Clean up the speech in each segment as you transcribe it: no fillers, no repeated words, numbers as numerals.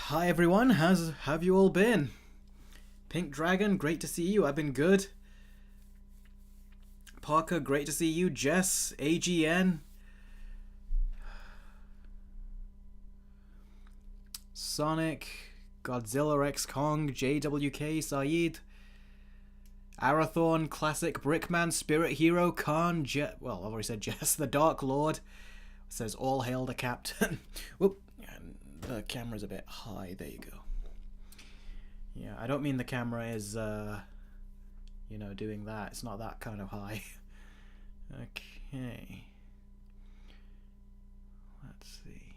Hi everyone, have you all been? Pink Dragon, great to see you. I've been good. Parker, great to see you. Jess, AGN, Sonic, Godzilla X Kong, JWK, Saeed, Arathorn, Classic, Brickman, Spirit Hero, Khan, well, I've already said Jess, the Dark Lord. It says all hail the captain. Whoop, the camera's a bit high. There you go. Yeah, I don't mean the camera is, doing that. It's not that kind of high. Okay. Let's see.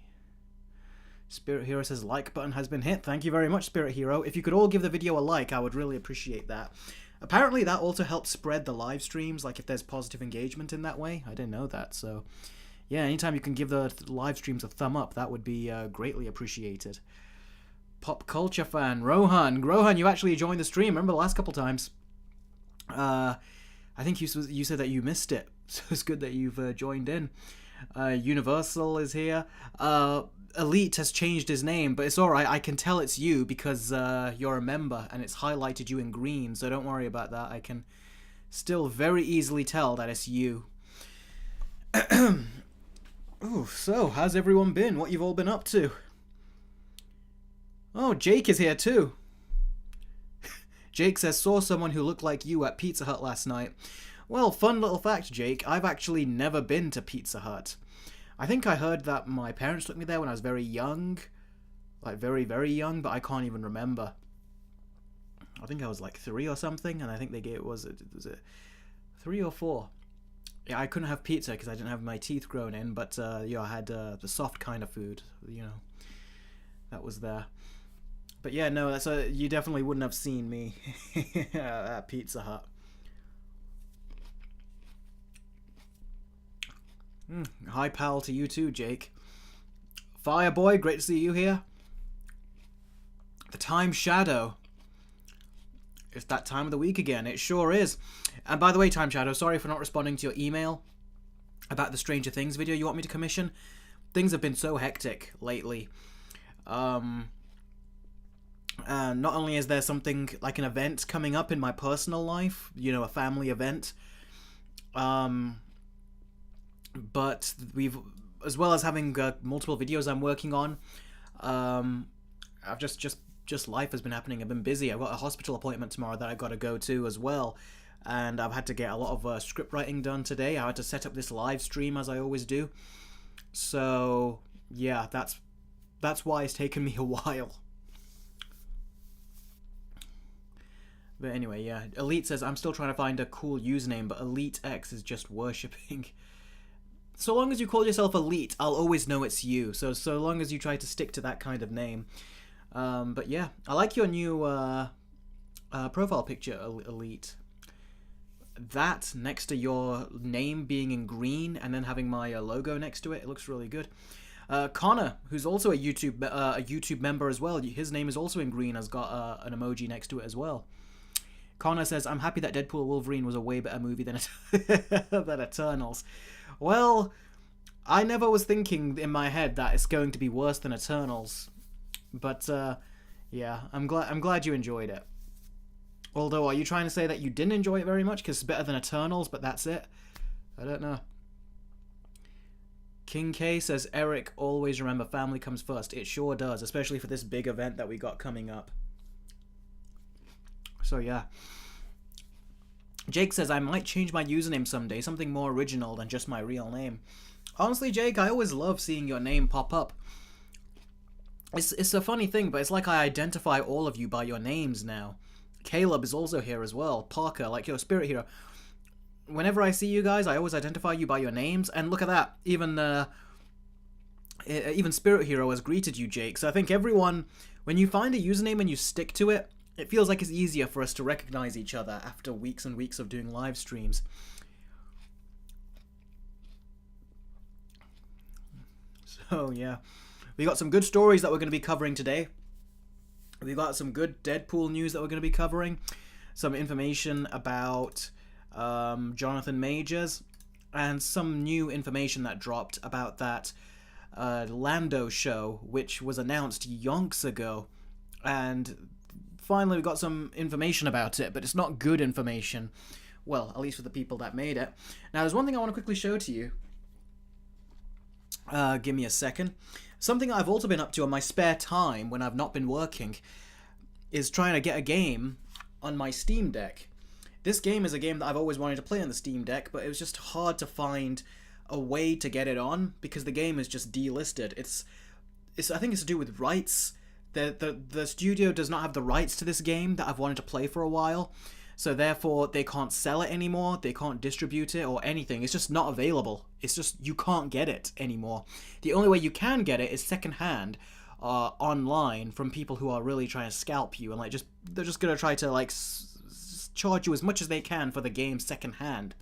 Spirit Hero says like button has been hit. Thank you very much, Spirit Hero. If you could all give the video a like, I would really appreciate that. Apparently that also helps spread the live streams, like if there's positive engagement in that way. I didn't know that, so yeah, anytime you can give the live streams a thumb up, that would be greatly appreciated. Pop culture fan, Rohan, you actually joined the stream. Remember the last couple times? I think you said that you missed it, so it's good that you've joined in. Universal is here. Elite has changed his name, but it's alright, I can tell it's you because you're a member and it's highlighted you in green, so don't worry about that. I can still very easily tell that it's you. Ooh, so, how's everyone been? What you've all been up to? Oh, Jake is here too. Jake says, saw someone who looked like you at Pizza Hut last night. Well, fun little fact, Jake. I've actually never been to Pizza Hut. I think I heard that my parents took me there when I was very young. Like, very, very young, but I can't even remember. I think I was like 3 or something, and I think they gave, was it 3 or 4? Yeah, I couldn't have pizza because I didn't have my teeth grown in, but, I had the soft kind of food, that was there. But yeah, no, you definitely wouldn't have seen me at Pizza Hut. Hi, pal, to you too, Jake. Fireboy, great to see you here. The Time Shadow. It's that time of the week again. It sure is. And by the way, Time Shadow, sorry for not responding to your email about the Stranger Things video you want me to commission. Things have been so hectic lately. Not only is there something like an event coming up in my personal life, a family event, but we've, as well as having multiple videos I'm working on, I've just life has been happening. I've been busy. I've got a hospital appointment tomorrow that I've got to go to as well, and I've had to get a lot of script writing done today. I had to set up this live stream as I always do, so yeah, that's why it's taken me a while. But anyway, yeah. Elite says, I'm still trying to find a cool username, but Elite X is just worshipping. So long as you call yourself Elite, I'll always know it's you. So long as you try to stick to that kind of name. But yeah, I like your new profile picture, Elite. That next to your name being in green and then having my logo next to it, it looks really good. Connor, who's also a YouTube member as well, his name is also in green, has got an emoji next to it as well. Connor says, I'm happy that Deadpool Wolverine was a way better movie than than Eternals. Well, I never was thinking in my head that it's going to be worse than Eternals. But, yeah, I'm glad you enjoyed it. Although, are you trying to say that you didn't enjoy it very much because it's better than Eternals, but that's it? I don't know. King K says, Eric, always remember family comes first. It sure does, especially for this big event that we got coming up. So yeah. Jake says, I might change my username someday, something more original than just my real name. Honestly, Jake, I always love seeing your name pop up. It's a funny thing, but it's like I identify all of you by your names now. Caleb is also here as well. Parker, like your Spirit Hero. Whenever I see you guys, I always identify you by your names. And look at that, even Spirit Hero has greeted you, Jake. So I think everyone, when you find a username and you stick to it, it feels like it's easier for us to recognize each other after weeks and weeks of doing live streams. So, yeah. We got some good stories that we're going to be covering today. We've got some good Deadpool news that we're going to be covering. Some information about Jonathan Majors. And some new information that dropped about that Lando show, which was announced yonks ago, and finally we got some information about it, but it's not good information. Well, at least for the people that made it. Now, there's one thing I want to quickly show to you. Give me a second. Something I've also been up to on my spare time when I've not been working is trying to get a game on my Steam Deck. This game is a game that I've always wanted to play on the Steam Deck, but it was just hard to find a way to get it on because the game is just delisted. It's I think it's to do with rights. The studio does not have the rights to this game that I've wanted to play for a while. So therefore, they can't sell it anymore, they can't distribute it or anything. It's just not available. It's just, you can't get it anymore. The only way you can get it is secondhand, online, from people who are really trying to scalp you. And like, they're just going to try to like charge you as much as they can for the game secondhand.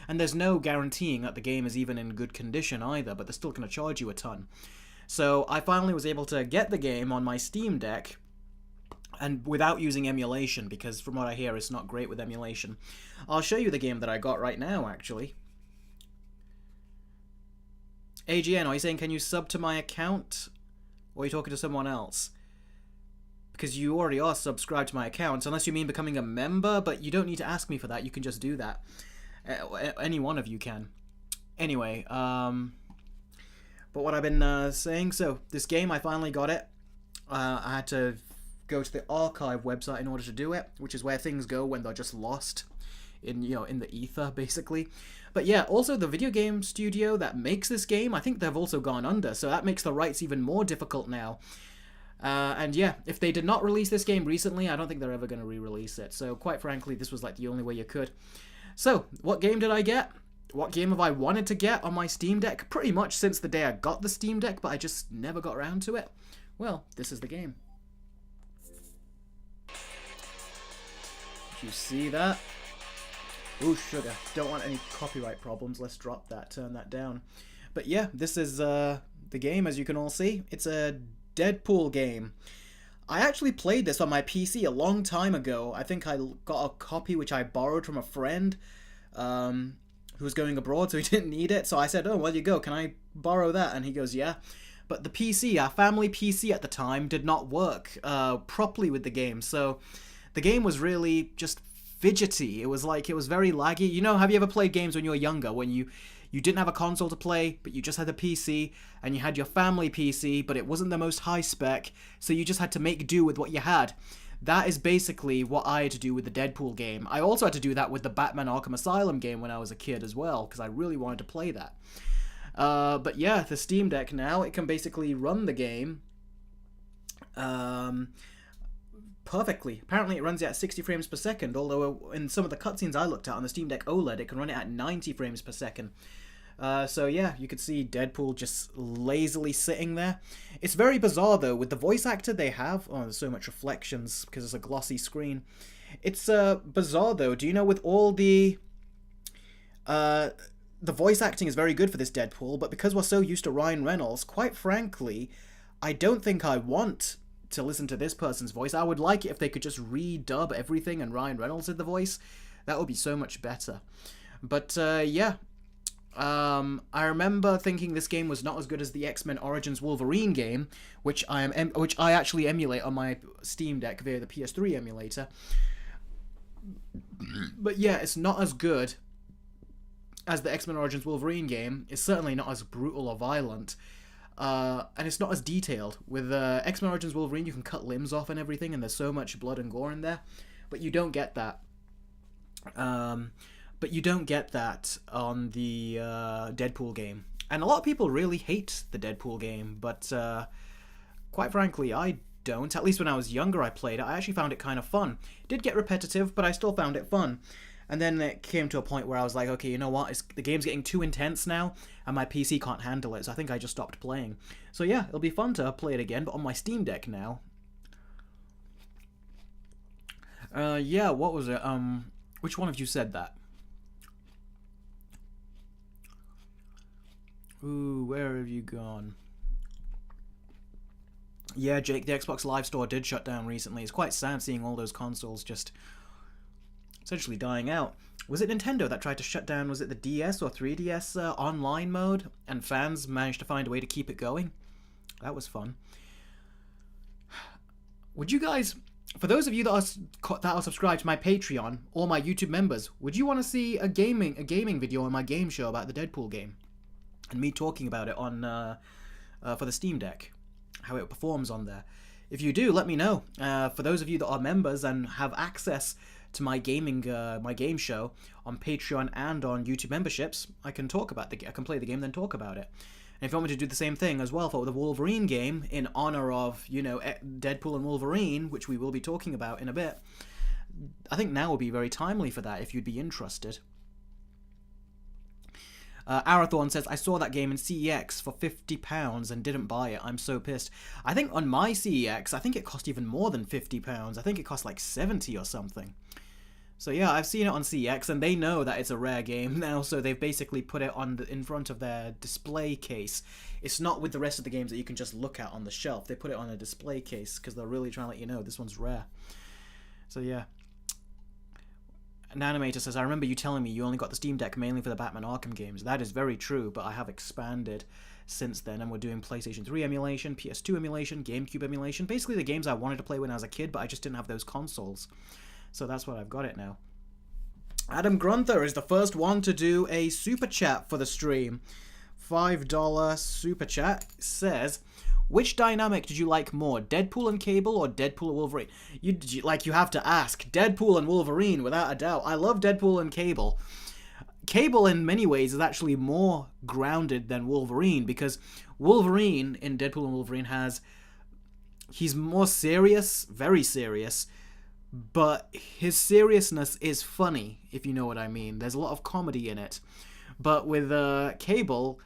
And there's no guaranteeing that the game is even in good condition either, but they're still going to charge you a ton. So I finally was able to get the game on my Steam Deck, and without using emulation, because from what I hear, it's not great with emulation. I'll show you the game that I got right now, actually. AGN, are you saying, can you sub to my account? Or are you talking to someone else? Because you already are subscribed to my account, unless you mean becoming a member, but you don't need to ask me for that, you can just do that. Any one of you can. Anyway, but what I've been saying, so this game, I finally got it. I had to go to the archive website in order to do it, which is where things go when they're just lost in, you know, in the ether, basically. But yeah, also the video game studio that makes this game, I think they've also gone under, so that makes the rights even more difficult now. And yeah, if they did not release this game recently, I don't think they're ever going to re-release it. So quite frankly, this was like the only way you could. So, what game did I get? What game have I wanted to get on my Steam Deck pretty much since the day I got the Steam Deck, but I just never got around to it? Well, this is the game. You see that? Ooh, sugar. Don't want any copyright problems. Let's drop that, turn that down. But yeah, this is the game, as you can all see. It's a Deadpool game. I actually played this on my PC a long time ago. I think I got a copy which I borrowed from a friend who was going abroad, so he didn't need it. So I said, oh, well, you go. Can I borrow that? And he goes, yeah. But the PC, our family PC at the time, did not work properly with the game. So the game was really just fidgety. It was very laggy. You know, have you ever played games when you were younger, when you didn't have a console to play, but you just had a PC, and you had your family PC, but it wasn't the most high spec, so you just had to make do with what you had? That is basically what I had to do with the Deadpool game. I also had to do that with the Batman Arkham Asylum game when I was a kid as well, because I really wanted to play that. But yeah, the Steam Deck now, it can basically run the game perfectly. Apparently it runs it at 60 frames per second, although in some of the cutscenes I looked at on the Steam Deck OLED, it can run it at 90 frames per second. So yeah, you could see Deadpool just lazily sitting there. It's very bizarre though, with the voice actor they have. Oh, there's so much reflections because it's a glossy screen. It's bizarre though. Do you know, with all the voice acting is very good for this Deadpool, but because we're so used to Ryan Reynolds, quite frankly, I don't think I want to listen to this person's voice. I would like it if they could just redub everything and Ryan Reynolds did the voice. That would be so much better. But yeah, I remember thinking this game was not as good as the X-Men Origins Wolverine game, which I actually emulate on my Steam Deck via the PS3 emulator. But yeah, it's not as good as the X-Men Origins Wolverine game. It's certainly not as brutal or violent. And it's not as detailed. With X-Men Origins Wolverine, you can cut limbs off and everything, and there's so much blood and gore in there. But you don't get that. But you don't get that on the Deadpool game. And a lot of people really hate the Deadpool game, but quite frankly, I don't. At least when I was younger, I played it. I actually found it kind of fun. It did get repetitive, but I still found it fun. And then it came to a point where I was like, okay, you know what? The game's getting too intense now, and my PC can't handle it, so I think I just stopped playing. So yeah, it'll be fun to play it again, but on my Steam Deck now. Yeah, what was it? Which one of you said that? Ooh, where have you gone? Yeah, Jake, the Xbox Live Store did shut down recently. It's quite sad seeing all those consoles just essentially dying out. Was it Nintendo that tried to shut down, was it the DS or 3DS online mode, and fans managed to find a way to keep it going? That was fun. Would you guys, for those of you that are subscribed to my Patreon or my YouTube members, would you want to see a gaming video on my game show about the Deadpool game, and me talking about it on for the Steam Deck, how it performs on there? If you do, let me know. For those of you that are members and have access to my game show on Patreon and on YouTube memberships, I can play the game, then talk about it. And if you want me to do the same thing as well for the Wolverine game, in honor of, Deadpool and Wolverine, which we will be talking about in a bit, I think now will be very timely for that if you'd be interested. Arathorn says, I saw that game in CEX for £50 and didn't buy it. I'm so pissed. I think on my CEX, I think it cost even more than £50. I think it cost like 70 or something. So yeah, I've seen it on CEX, and they know that it's a rare game now, so they've basically put it in front of their display case. It's not with the rest of the games that you can just look at on the shelf. They put it on a display case because they're really trying to let you know this one's rare. So yeah. An animator says, I remember you telling me you only got the Steam Deck mainly for the Batman Arkham games. That is very true, but I have expanded since then, and we're doing PlayStation 3 emulation, PS2 emulation, GameCube emulation, basically the games I wanted to play when I was a kid, but I just didn't have those consoles. So that's what I've got it now. Adam Grunther is the first one to do a super chat for the stream. $5 super chat. Says, which dynamic did you like more, Deadpool and Cable or Deadpool and Wolverine? You have to ask. Deadpool and Wolverine, without a doubt. I love Deadpool and Cable. Cable, in many ways, is actually more grounded than Wolverine, because Wolverine in Deadpool and Wolverine he's more serious, very serious, but his seriousness is funny, if you know what I mean. There's a lot of comedy in it. But with Cable,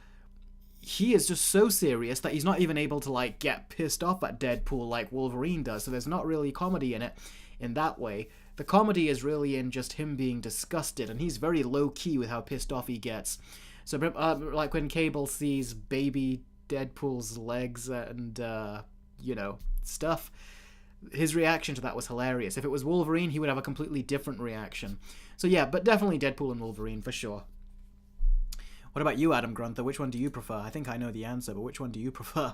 he is just so serious that he's not even able to get pissed off at Deadpool like Wolverine does. So there's not really comedy in it in that way. The comedy is really in just him being disgusted, and he's very low-key with how pissed off he gets. So like when Cable sees baby Deadpool's legs and stuff, his reaction to that was hilarious. If it was Wolverine, he would have a completely different reaction. So yeah, but definitely Deadpool and Wolverine for sure. What about you, Adam Grunther? Which one do you prefer? I think I know the answer, but which one do you prefer?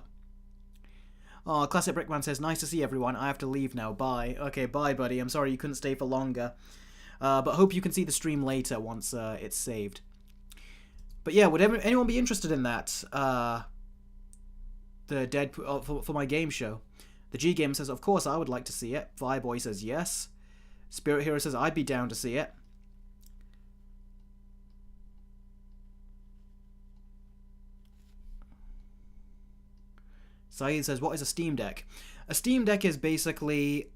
Oh, Classic Brickman says, nice to see everyone. I have to leave now. Bye. Okay, bye, buddy. I'm sorry you couldn't stay for longer. But hope you can see the stream later once it's saved. But yeah, would anyone be interested in that? The Deadpool for my game show. The G Game says, of course, I would like to see it. Fireboy says, yes. Spirit Hero says, I'd be down to see it. Saeed says, what is a Steam Deck? A Steam Deck is basically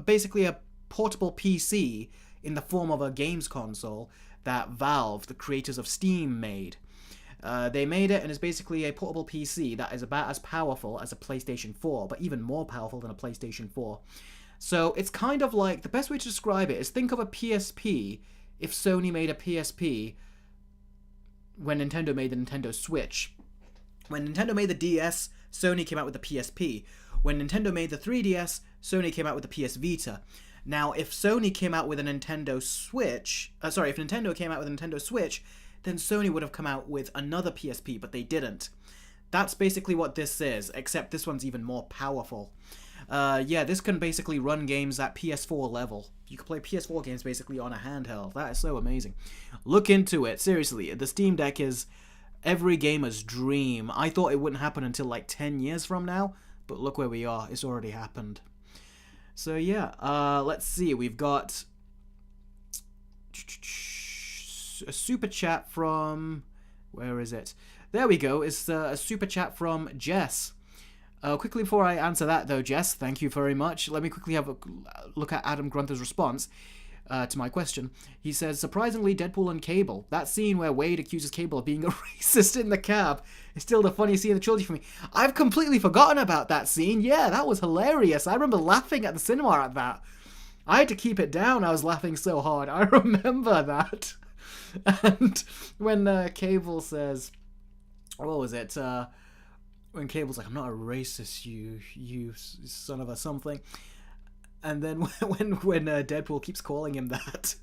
basically a portable PC in the form of a games console that Valve, the creators of Steam, made. They made it, and it's basically a portable PC that is about as powerful as a PlayStation 4, but even more powerful than a PlayStation 4. So it's kind of like, the best way to describe it is, think of a PSP if Sony made a PSP when Nintendo made the Nintendo Switch. When Nintendo made the DS, Sony came out with the PSP. When Nintendo made the 3DS, Sony came out with the PS Vita. Now, if Sony came out with a Nintendo Switch... if Nintendo came out with a Nintendo Switch, then Sony would have come out with another PSP, but they didn't. That's basically what this is, except this one's even more powerful. Yeah, this can basically run games at PS4 level. You can play PS4 games basically on a handheld. That is so amazing. Look into it. Seriously, the Steam Deck is every gamer's dream. I thought it wouldn't happen until like 10 years from now, but look where we are. It's already happened. So yeah, let's see. We've got a super chat from... Where is it? There we go. It's a super chat from Jess. Quickly before I answer that, though, Jess, thank you very much. Let me quickly have a look at Adam Grunther's response to my question. He says, surprisingly, Deadpool and Cable. That scene where Wade accuses Cable of being a racist in the cab is still the funniest scene in the trilogy for me. I've completely forgotten about that scene. Yeah, that was hilarious. I remember laughing at the cinema at that. I had to keep it down. I was laughing so hard. I remember that. And when Cable says, what was it? When Cable's like, I'm not a racist, you son of a something. And then when Deadpool keeps calling him that.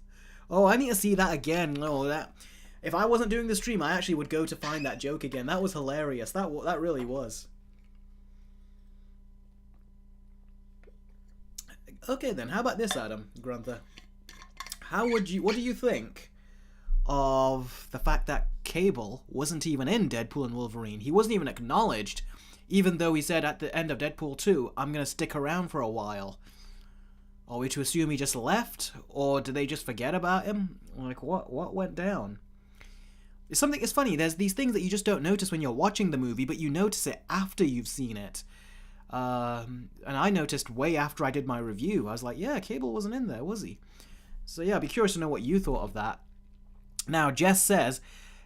Oh, I need to see that again. Oh, that. If I wasn't doing the stream, I actually would go to find that joke again. That was hilarious. That really was. Okay then, how about this, Adam Grunther? What do you think of the fact that Cable wasn't even in Deadpool and Wolverine? He wasn't even acknowledged, even though he said at the end of Deadpool 2, I'm gonna stick around for a while. Are we to assume he just left? Or did they just forget about him? Like, what went down? It's funny, there's these things that you just don't notice when you're watching the movie, but you notice it after you've seen it. And I noticed way after I did my review. I was like, yeah, Cable wasn't in there, was he? So yeah, I'd be curious to know what you thought of that. Now, Jess says,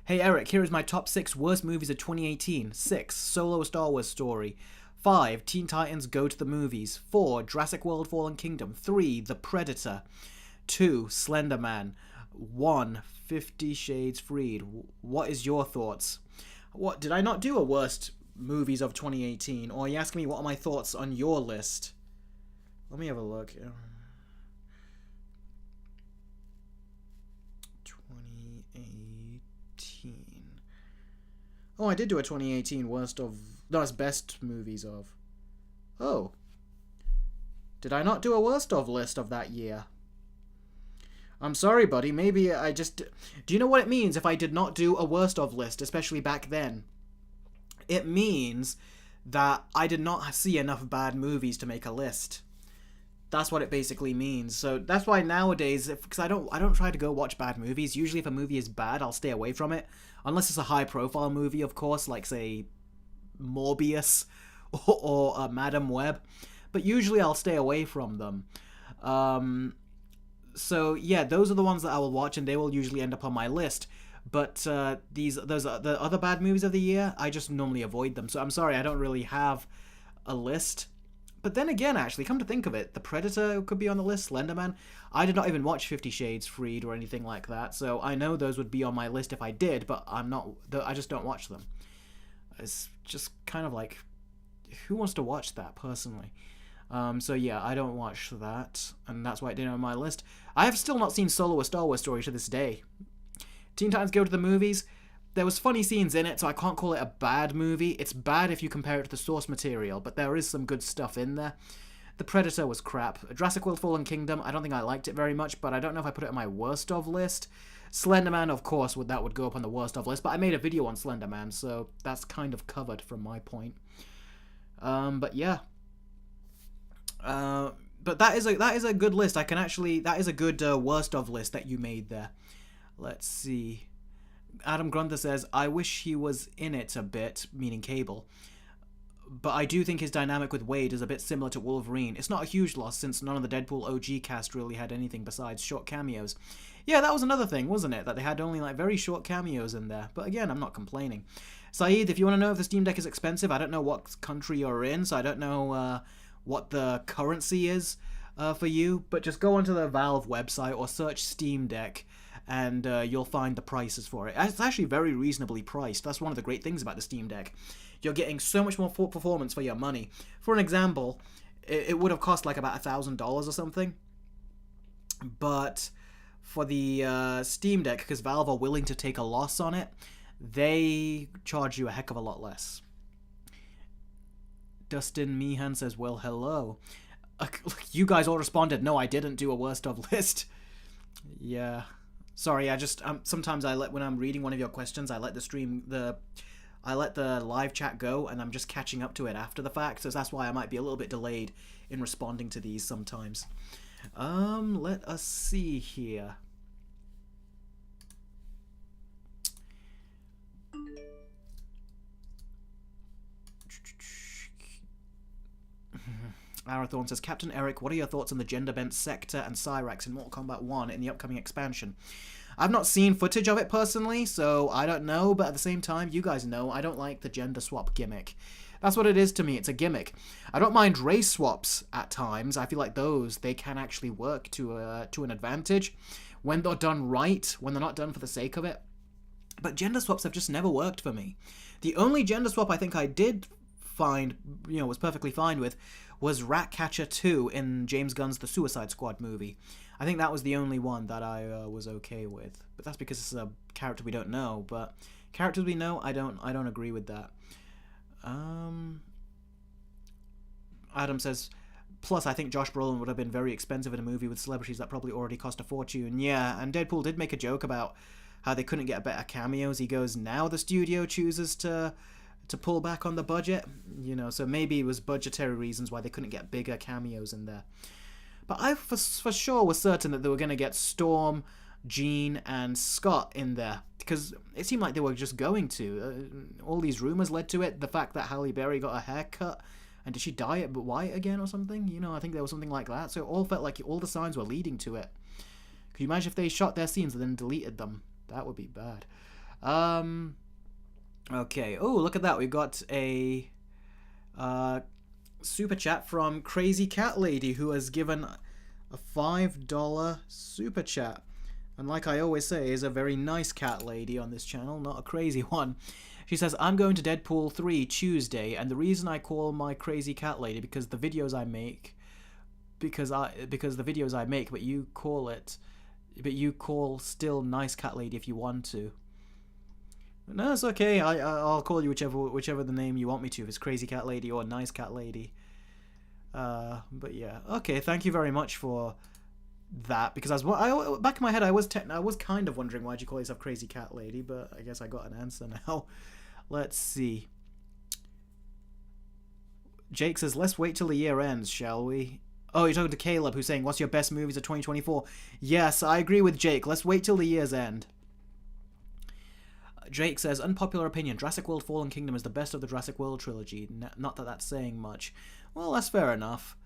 hey Eric, here is my top 6 worst movies of 2018. 6, Solo: A Star Wars Story. 5, Teen Titans Go to the Movies. 4, Jurassic World: Fallen Kingdom. 3, The Predator. 2, Slender Man. 1, 50 Shades Freed. What is your thoughts? What, did I not do a worst movies of 2018? Or are you asking me what are my thoughts on your list? Let me have a look. 2018. Oh, I did do a 2018 worst of... No, it's best movies of. Oh. Did I not do a worst of list of that year? I'm sorry, buddy. Maybe I just... Do you know what it means if I did not do a worst of list, especially back then? It means that I did not see enough bad movies to make a list. That's what it basically means. So that's why nowadays, because I don't try to go watch bad movies. Usually if a movie is bad, I'll stay away from it. Unless it's a high-profile movie, of course, like, say, Morbius or Madam Web. But usually I'll stay away from them. So yeah, those are the ones that I will watch, and they will usually end up on my list. But those are the other bad movies of the year, I just normally avoid them. So I'm sorry, I don't really have a list. But then again, actually, come to think of it, The Predator could be on the list, Slenderman. I did not even watch 50 Shades Freed or anything like that, so I know those would be on my list if I did, but I just don't watch them. It's just kind of like, who wants to watch that, personally? So yeah, I don't watch that, and that's why it didn't on my list. I have still not seen Solo: A Star Wars Story to this day. Teen Titans Go to the Movies. There was funny scenes in it, so I can't call it a bad movie. It's bad if you compare it to the source material, but there is some good stuff in there. The Predator was crap. Jurassic World: Fallen Kingdom, I don't think I liked it very much, but I don't know if I put it on my worst of list. Slenderman, of course, that would go up on the worst of list, but I made a video on Slenderman, so that's kind of covered from my point. But yeah. But that is a good list. That is a good worst of list that you made there. Let's see. Adam Grunther says, I wish he was in it a bit, meaning Cable. But I do think his dynamic with Wade is a bit similar to Wolverine. It's not a huge loss since none of the Deadpool OG cast really had anything besides short cameos. Yeah, that was another thing, wasn't it? That they had only like very short cameos in there. But again, I'm not complaining. Saeed, if you want to know if the Steam Deck is expensive, I don't know what country you're in, so I don't know what the currency is for you. But just go onto the Valve website or search Steam Deck, and you'll find the prices for it. It's actually very reasonably priced. That's one of the great things about the Steam Deck. You're getting so much more performance for your money. For an example, it would have cost like about $1,000 or something. But for the Steam Deck, because Valve are willing to take a loss on it, they charge you a heck of a lot less. Dustin Mian says, well, hello. You guys all responded, no, I didn't do a worst of list. Yeah. Sorry, I just sometimes when I'm reading one of your questions, I let the live chat go, and I'm just catching up to it after the fact, so that's why I might be a little bit delayed in responding to these sometimes. Let us see here. Arathorn says, Captain Eric, what are your thoughts on the gender-bent Sector and Cyrax in Mortal Kombat 1 in the upcoming expansion? I've not seen footage of it personally, so I don't know, but at the same time, you guys know, I don't like the gender swap gimmick. That's what it is to me, it's a gimmick. I don't mind race swaps at times. I feel like they can actually work to an advantage when they're done right, when they're not done for the sake of it. But gender swaps have just never worked for me. The only gender swap I think I did was perfectly fine with, was Ratcatcher 2 in James Gunn's The Suicide Squad movie. I think that was the only one that I was okay with, but that's because it's a character we don't know. But characters we know, I don't agree with that. Adam says, plus I think Josh Brolin would have been very expensive in a movie with celebrities that probably already cost a fortune. Yeah, and Deadpool did make a joke about how they couldn't get better cameos. He goes, now the studio chooses to pull back on the budget, so maybe it was budgetary reasons why they couldn't get bigger cameos in there. But I for sure was certain that they were going to get Storm, Jean, and Scott in there, because it seemed like they were just going to. All these rumors led to it. The fact that Halle Berry got a haircut, and did she dye it white again or something? I think there was something like that. So it all felt like all the signs were leading to it. Could you imagine if they shot their scenes and then deleted them? That would be bad. Okay. Oh, look at that. We got a super chat from Crazy Cat Lady, who has given a $5 super chat. And like I always say, is a very nice cat lady on this channel, not a crazy one. She says, I'm going to Deadpool 3 Tuesday, and the reason I call my Crazy Cat Lady because the videos I make, but you call still Nice Cat Lady if you want to. No, it's okay. I'll call you whichever the name you want me to, if it's Crazy Cat Lady or Nice Cat Lady. But yeah, okay. Thank you very much for that, because I back in my head I was kind of wondering why'd you call yourself Crazy Cat Lady, but I guess I got an answer now. Let's see. Jake says, let's wait till the year ends, shall we? Oh, you're talking to Caleb, who's saying, what's your best movies of 2024? Yes, I agree with Jake. Let's wait till the year's end. Jake says, unpopular opinion, Jurassic World Fallen Kingdom is the best of the Jurassic World trilogy. Not that that's saying much. Well, that's fair enough.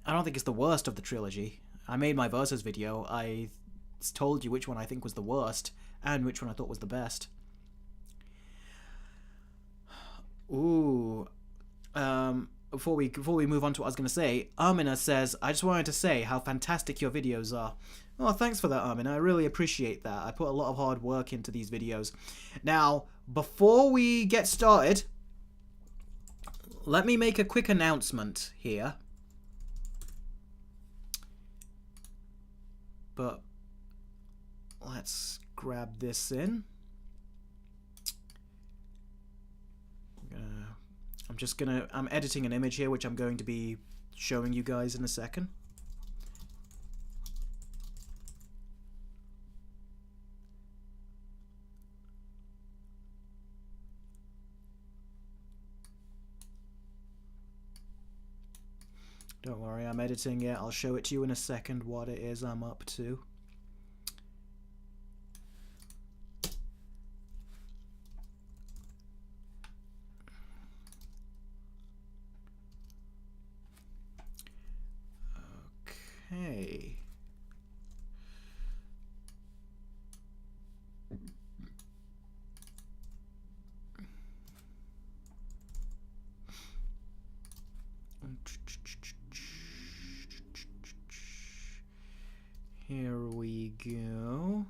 I don't think it's the worst of the trilogy. I made my versus video. I told you which one I think was the worst and which one I thought was the best. Ooh. Before we move on to what I was going to say, Armina says, I just wanted to say how fantastic your videos are. Oh, thanks for that, Armina. I really appreciate that. I put a lot of hard work into these videos. Now, before we get started, let me make a quick announcement here. But let's grab this in. I'm editing an image here, which I'm going to be showing you guys in a second. Don't worry, I'm editing it. I'll show it to you in a second what it is I'm up to. Okay. Here we go.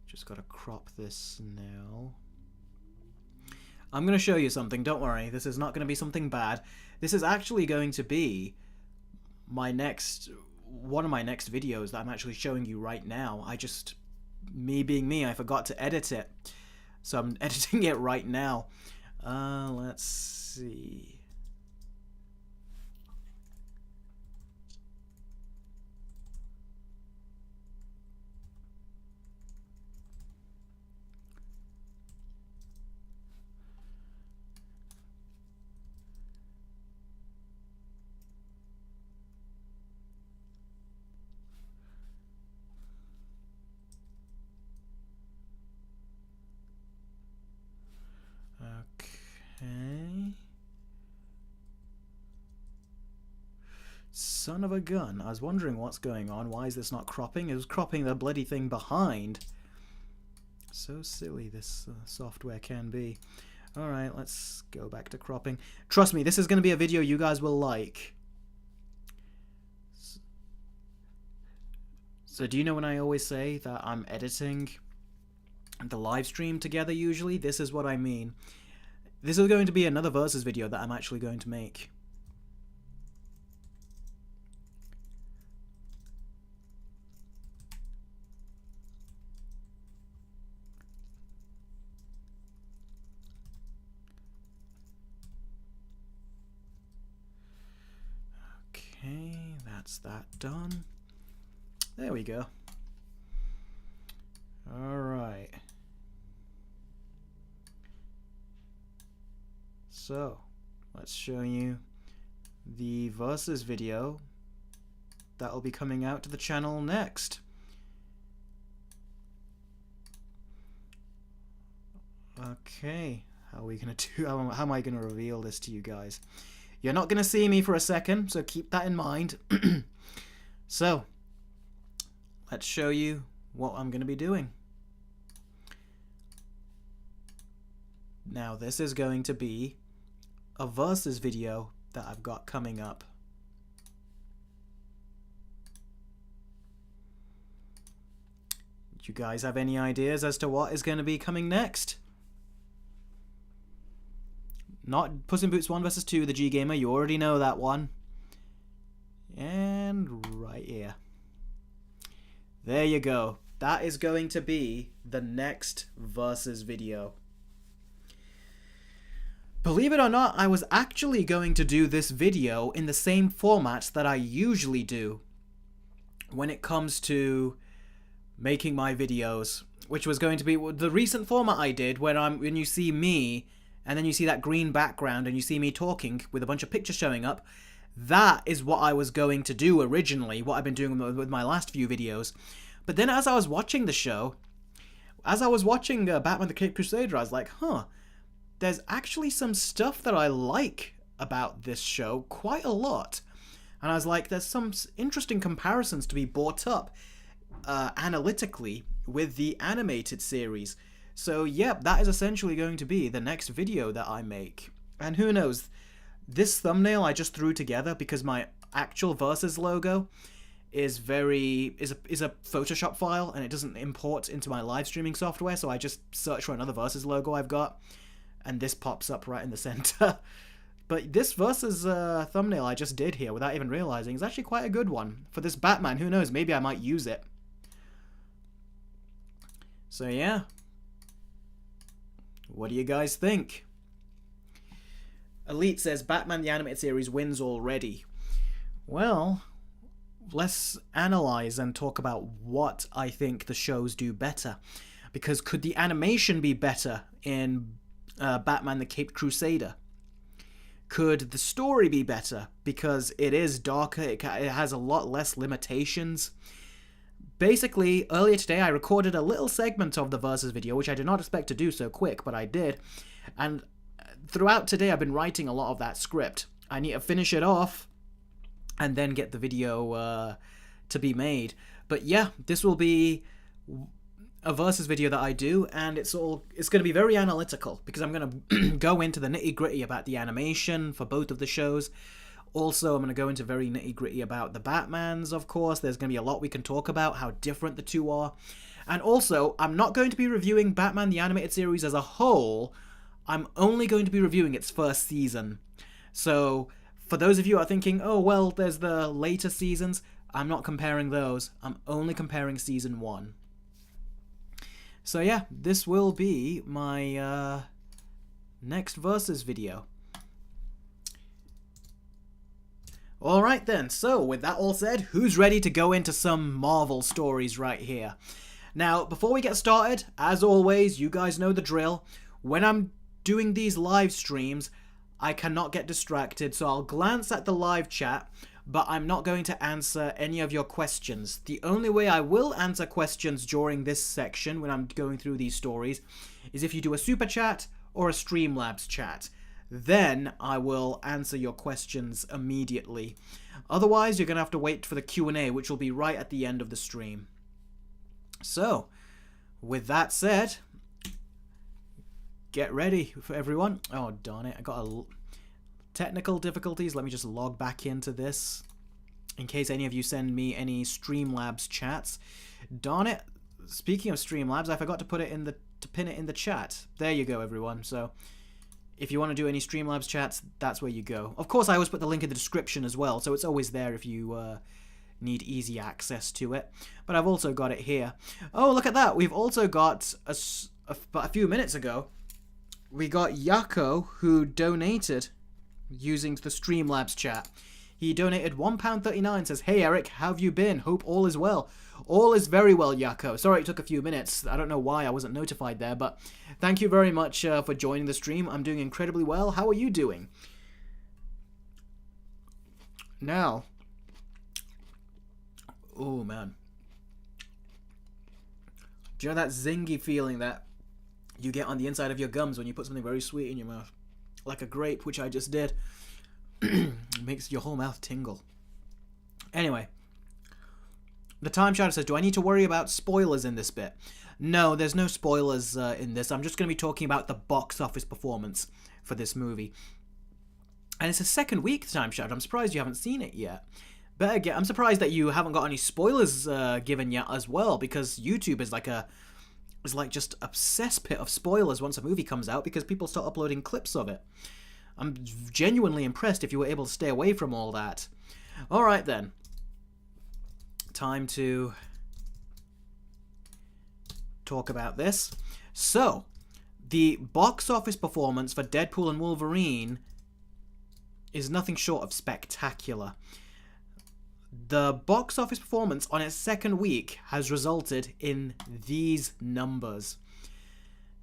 Just gotta crop this now. I'm gonna show you something, don't worry. This is not gonna be something bad. This is actually going to be one of my next videos that I'm actually showing you right now. Me being me, I forgot to edit it. So I'm editing it right now. Let's see. Okay. Son of a gun. I was wondering what's going on. Why is this not cropping? It was cropping the bloody thing behind. So silly this software can be. Alright, let's go back to cropping. Trust me, this is going to be a video you guys will like. So do you know when I always say that I'm editing the live stream together usually? This is what I mean. this is going to be another versus video that I'm actually going to make. Okay, that's that done. There we go. Alright. So, let's show you the versus video that will be coming out to the channel next. Okay, how are we gonna do? How am I gonna reveal this to you guys? You're not gonna see me for a second, so keep that in mind. So, let's show you what I'm gonna be doing. Now, this is going to be a versus video that I've got coming up. Do you guys have any ideas as to what is going to be coming next? Not Puss in Boots 1 vs 2, the G-Gamer, you already know that one. And right here. There you go. That is going to be the next versus video. Believe it or not, I was actually going to do this video in the same format that I usually do when it comes to making my videos, which was going to be the recent format I did when you see me and then you see that green background and you see me talking with a bunch of pictures showing up. That is what I was going to do originally, what I've been doing with my last few videos. But then as I was watching the show, as I was watching Batman the Caped Crusader, I was like, huh, there's actually some stuff that I like about this show quite a lot. And I was like, there's some interesting comparisons to be brought up analytically with the animated series. So yeah, that is essentially going to be the next video that I make. And who knows, this thumbnail I just threw together because my actual Versus logo is a Photoshop file and it doesn't import into my live streaming software, so I just search for another Versus logo I've got. And this pops up right in the center. But this versus thumbnail I just did here without even realizing is actually quite a good one. For this Batman, who knows, maybe I might use it. So yeah. What do you guys think? Elite says, Batman the Animated Series wins already. Well, let's analyze and talk about what I think the shows do better. Because could the animation be better in Batman the Caped Crusader? Could the story be better because it is darker, it has a lot less limitations? Basically, earlier today I recorded a little segment of the versus video, which I did not expect to do so quick, but I did. And throughout today I've been writing a lot of that script. I need to finish it off and then get the video to be made. But yeah, this will be a versus video that I do, and it's going to be very analytical because I'm going to go into the nitty-gritty about the animation for both of the shows. Also, I'm going to go into very nitty-gritty about the Batmans, of course. There's going to be a lot we can talk about, how different the two are. And also, I'm not going to be reviewing Batman the Animated Series as a whole. I'm only going to be reviewing its first season. So, for those of you who are thinking, oh, well, there's the later seasons, I'm not comparing those. I'm only comparing season 1. So yeah, this will be my next versus video. Alright then, so with that all said, who's ready to go into some Marvel stories right here? Now, before we get started, as always, you guys know the drill. When I'm doing these live streams, I cannot get distracted, so I'll glance at the live chat, but I'm not going to answer any of your questions. The only way I will answer questions during this section when I'm going through these stories is if you do a super chat or a Streamlabs chat. Then I will answer your questions immediately. Otherwise, you're going to have to wait for the Q&A, which will be right at the end of the stream. So, with that said, get ready for everyone. Oh, darn it. I got a technical difficulties. Let me just log back into this in case any of you send me any Streamlabs chats. Darn it. Speaking of Streamlabs, I forgot to put it in to pin it in the chat. There you go, everyone. So If you want to do any Streamlabs chats, that's where you go. Of course, I always put the link in the description as well, so it's always there if you need easy access to it. But I've also got it here. Oh, look at that. We've also got, a few minutes ago, we got Yako, who donated using the Streamlabs chat. He donated £1.39, says, "Hey Eric, how have you been? Hope all is well." All is very well, Yako. Sorry it took a few minutes. I don't know why I wasn't notified there, but thank you very much for joining the stream. I'm doing incredibly well. How are you doing? Now, oh man. Do you know that zingy feeling that you get on the inside of your gums when you put something very sweet in your mouth? Like a grape, which I just did. Makes your whole mouth tingle. Anyway. The Time Shadow says, "Do I need to worry about spoilers in this bit?" No, there's no spoilers in this. I'm just going to be talking about the box office performance for this movie. And it's the second week, The Time Shadow. I'm surprised you haven't seen it yet. Better get. I'm surprised that you haven't got any spoilers given yet as well, because YouTube is like just a cesspit of spoilers once a movie comes out, because people start uploading clips of it. I'm genuinely impressed if you were able to stay away from all that. All right then. Time to talk about this. So, the box office performance for Deadpool and Wolverine is nothing short of spectacular. The box office performance on its second week has resulted in these numbers.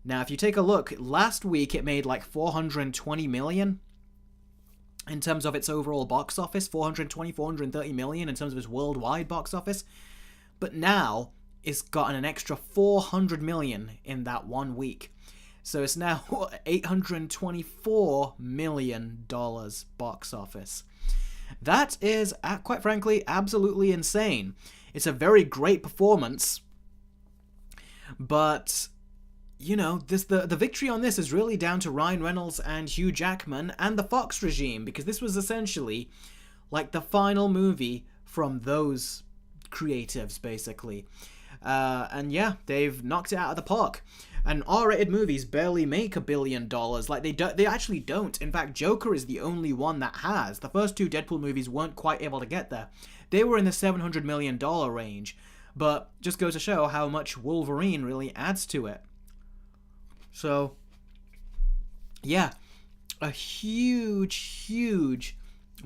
Now, if you take a look, last week it made like 420 million. In terms of its overall box office, 430 million in terms of its worldwide box office. But now, it's gotten an extra 400 million in that 1 week. So it's now $824 million box office. That is, quite frankly, absolutely insane. It's a very great performance. But you know, the victory on this is really down to Ryan Reynolds and Hugh Jackman and the Fox regime, because this was essentially like the final movie from those creatives, basically. And yeah, they've knocked it out of the park. And R-rated movies barely make $1 billion. Like, they actually don't. In fact, Joker is the only one that has. The first two Deadpool movies weren't quite able to get there. They were in the $700 million range. But just goes to show how much Wolverine really adds to it. So, yeah, a huge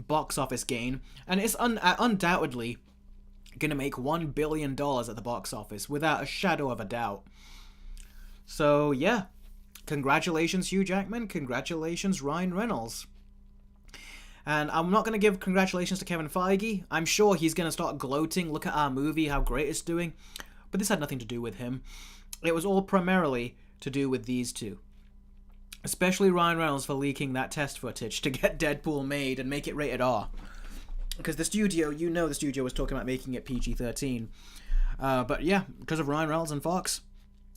box office gain, and it's undoubtedly going to make $1 billion at the box office, without a shadow of a doubt. So, yeah, congratulations Hugh Jackman, congratulations Ryan Reynolds. And I'm not going to give congratulations to Kevin Feige. I'm sure he's going to start gloating, look at our movie, how great it's doing, but this had nothing to do with him. It was all primarily to do with these two. Especially Ryan Reynolds for leaking that test footage to get Deadpool made and make it rated R. Because the studio, the studio was talking about making it PG-13. But yeah, because of Ryan Reynolds and Fox,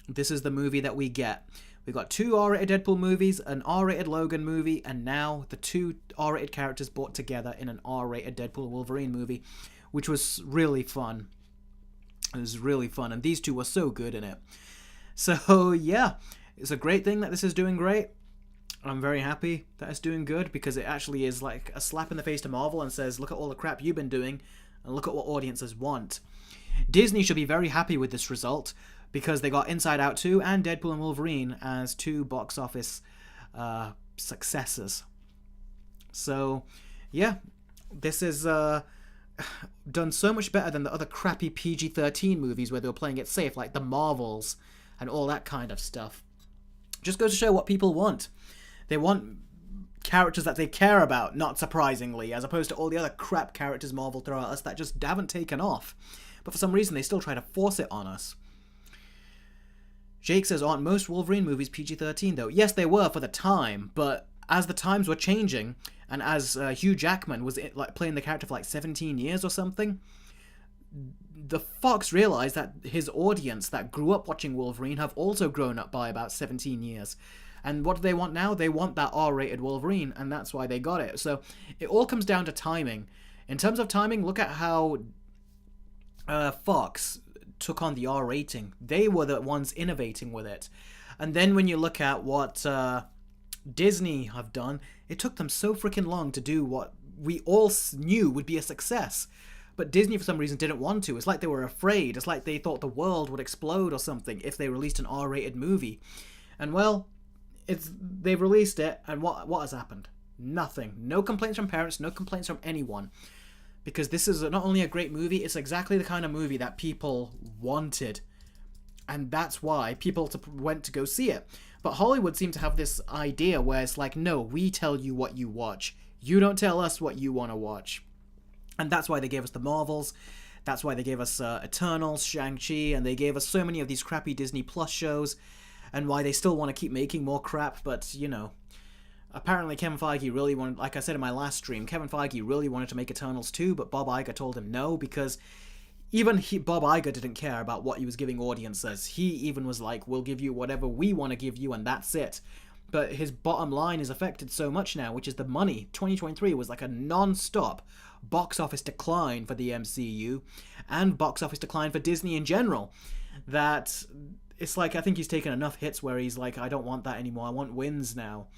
this is the movie that we get. We got 2 R-rated Deadpool movies, an R-rated Logan movie, and now the 2 R-rated characters brought together in an R-rated Deadpool and Wolverine movie, which was really fun. It was really fun, and these two were so good in it. So, yeah, it's a great thing that this is doing great. I'm very happy that it's doing good, because it actually is like a slap in the face to Marvel and says, look at all the crap you've been doing, and look at what audiences want. Disney should be very happy with this result, because they got Inside Out 2 and Deadpool and Wolverine as 2 box office successes. So, yeah, this is done so much better than the other crappy PG-13 movies where they were playing it safe, like The Marvels and all that kind of stuff. Just goes to show what people want. They want characters that they care about, not surprisingly, as opposed to all the other crap characters Marvel throw at us that just haven't taken off. But for some reason, they still try to force it on us. Jake says, aren't most Wolverine movies PG-13 though? Yes, they were for the time, but as the times were changing, and as Hugh Jackman was playing the character for like 17 years or something, the Fox realized that his audience that grew up watching Wolverine have also grown up by about 17 years. And what do they want now? They want that R-rated Wolverine, and that's why they got it. So it all comes down to timing. In terms of timing, look at how Fox took on the R rating. They were the ones innovating with it. And then when you look at what Disney have done, it took them so freaking long to do what we all knew would be a success. But Disney, for some reason, didn't want to. It's like they were afraid. It's like they thought the world would explode or something if they released an R-rated movie. And well, they've released it, and what has happened? Nothing. No complaints from parents, no complaints from anyone. Because this is not only a great movie, it's exactly the kind of movie that people wanted. And that's why people went to go see it. But Hollywood seemed to have this idea where it's like, no, we tell you what you watch. You don't tell us what you want to watch. And that's why they gave us the Marvels. That's why they gave us Eternals, Shang-Chi, and they gave us so many of these crappy Disney Plus shows. And why they still want to keep making more crap, but, you know. Apparently Kevin Feige really wanted, like I said in my last stream, Kevin Feige really wanted to make Eternals 2, but Bob Iger told him no, because even Bob Iger didn't care about what he was giving audiences. He even was like, we'll give you whatever we want to give you, and that's it. But his bottom line is affected so much now, which is the money. 2023 was like a non-stop box office decline for the MCU, and box office decline for Disney in general, that it's like, I think he's taken enough hits where he's like, I don't want that anymore, I want wins now.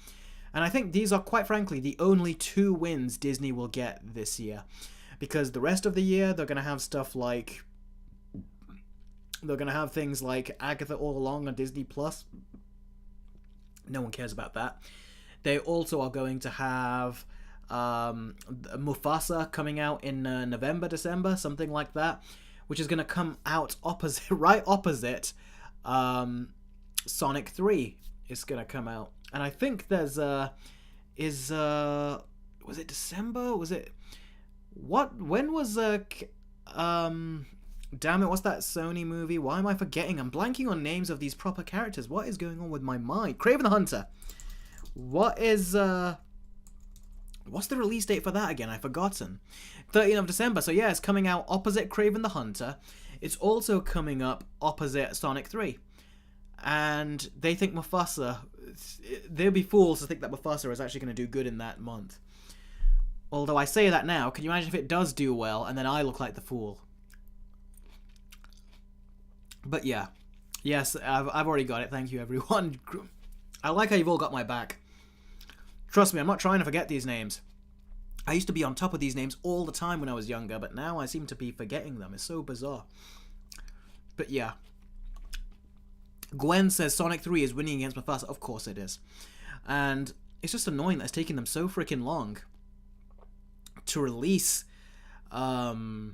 And I think these are, quite frankly, the only 2 wins Disney will get this year. Because the rest of the year, they're going to have stuff like... They're going to have things like Agatha All Along on Disney Plus. No one cares about that. They also are going to have Mufasa coming out in November, December, something like that. Which is going to come out right opposite Sonic 3 is going to come out. And I think there's was it December? Was it when was damn it, what's that Sony movie? Why am I forgetting? I'm blanking on names of these proper characters. What is going on with my mind? Kraven the Hunter. What is what's the release date for that again? I've forgotten. 13th of December. So yeah, it's coming out opposite Kraven the Hunter. It's also coming up opposite Sonic 3. And they think Mufasa, they'll be fools to think that Mufasa is actually going to do good in that month. Although I say that now, can you imagine if it does do well and then I look like the fool? But yeah. Yes, I've already got it. Thank you, everyone. I like how you've all got my back. Trust me, I'm not trying to forget these names. I used to be on top of these names all the time when I was younger, but now I seem to be forgetting them. It's so bizarre. But yeah. Gwen says Sonic 3 is winning against Mufasa. Of course it is. And it's just annoying that it's taking them so freaking long to release... it's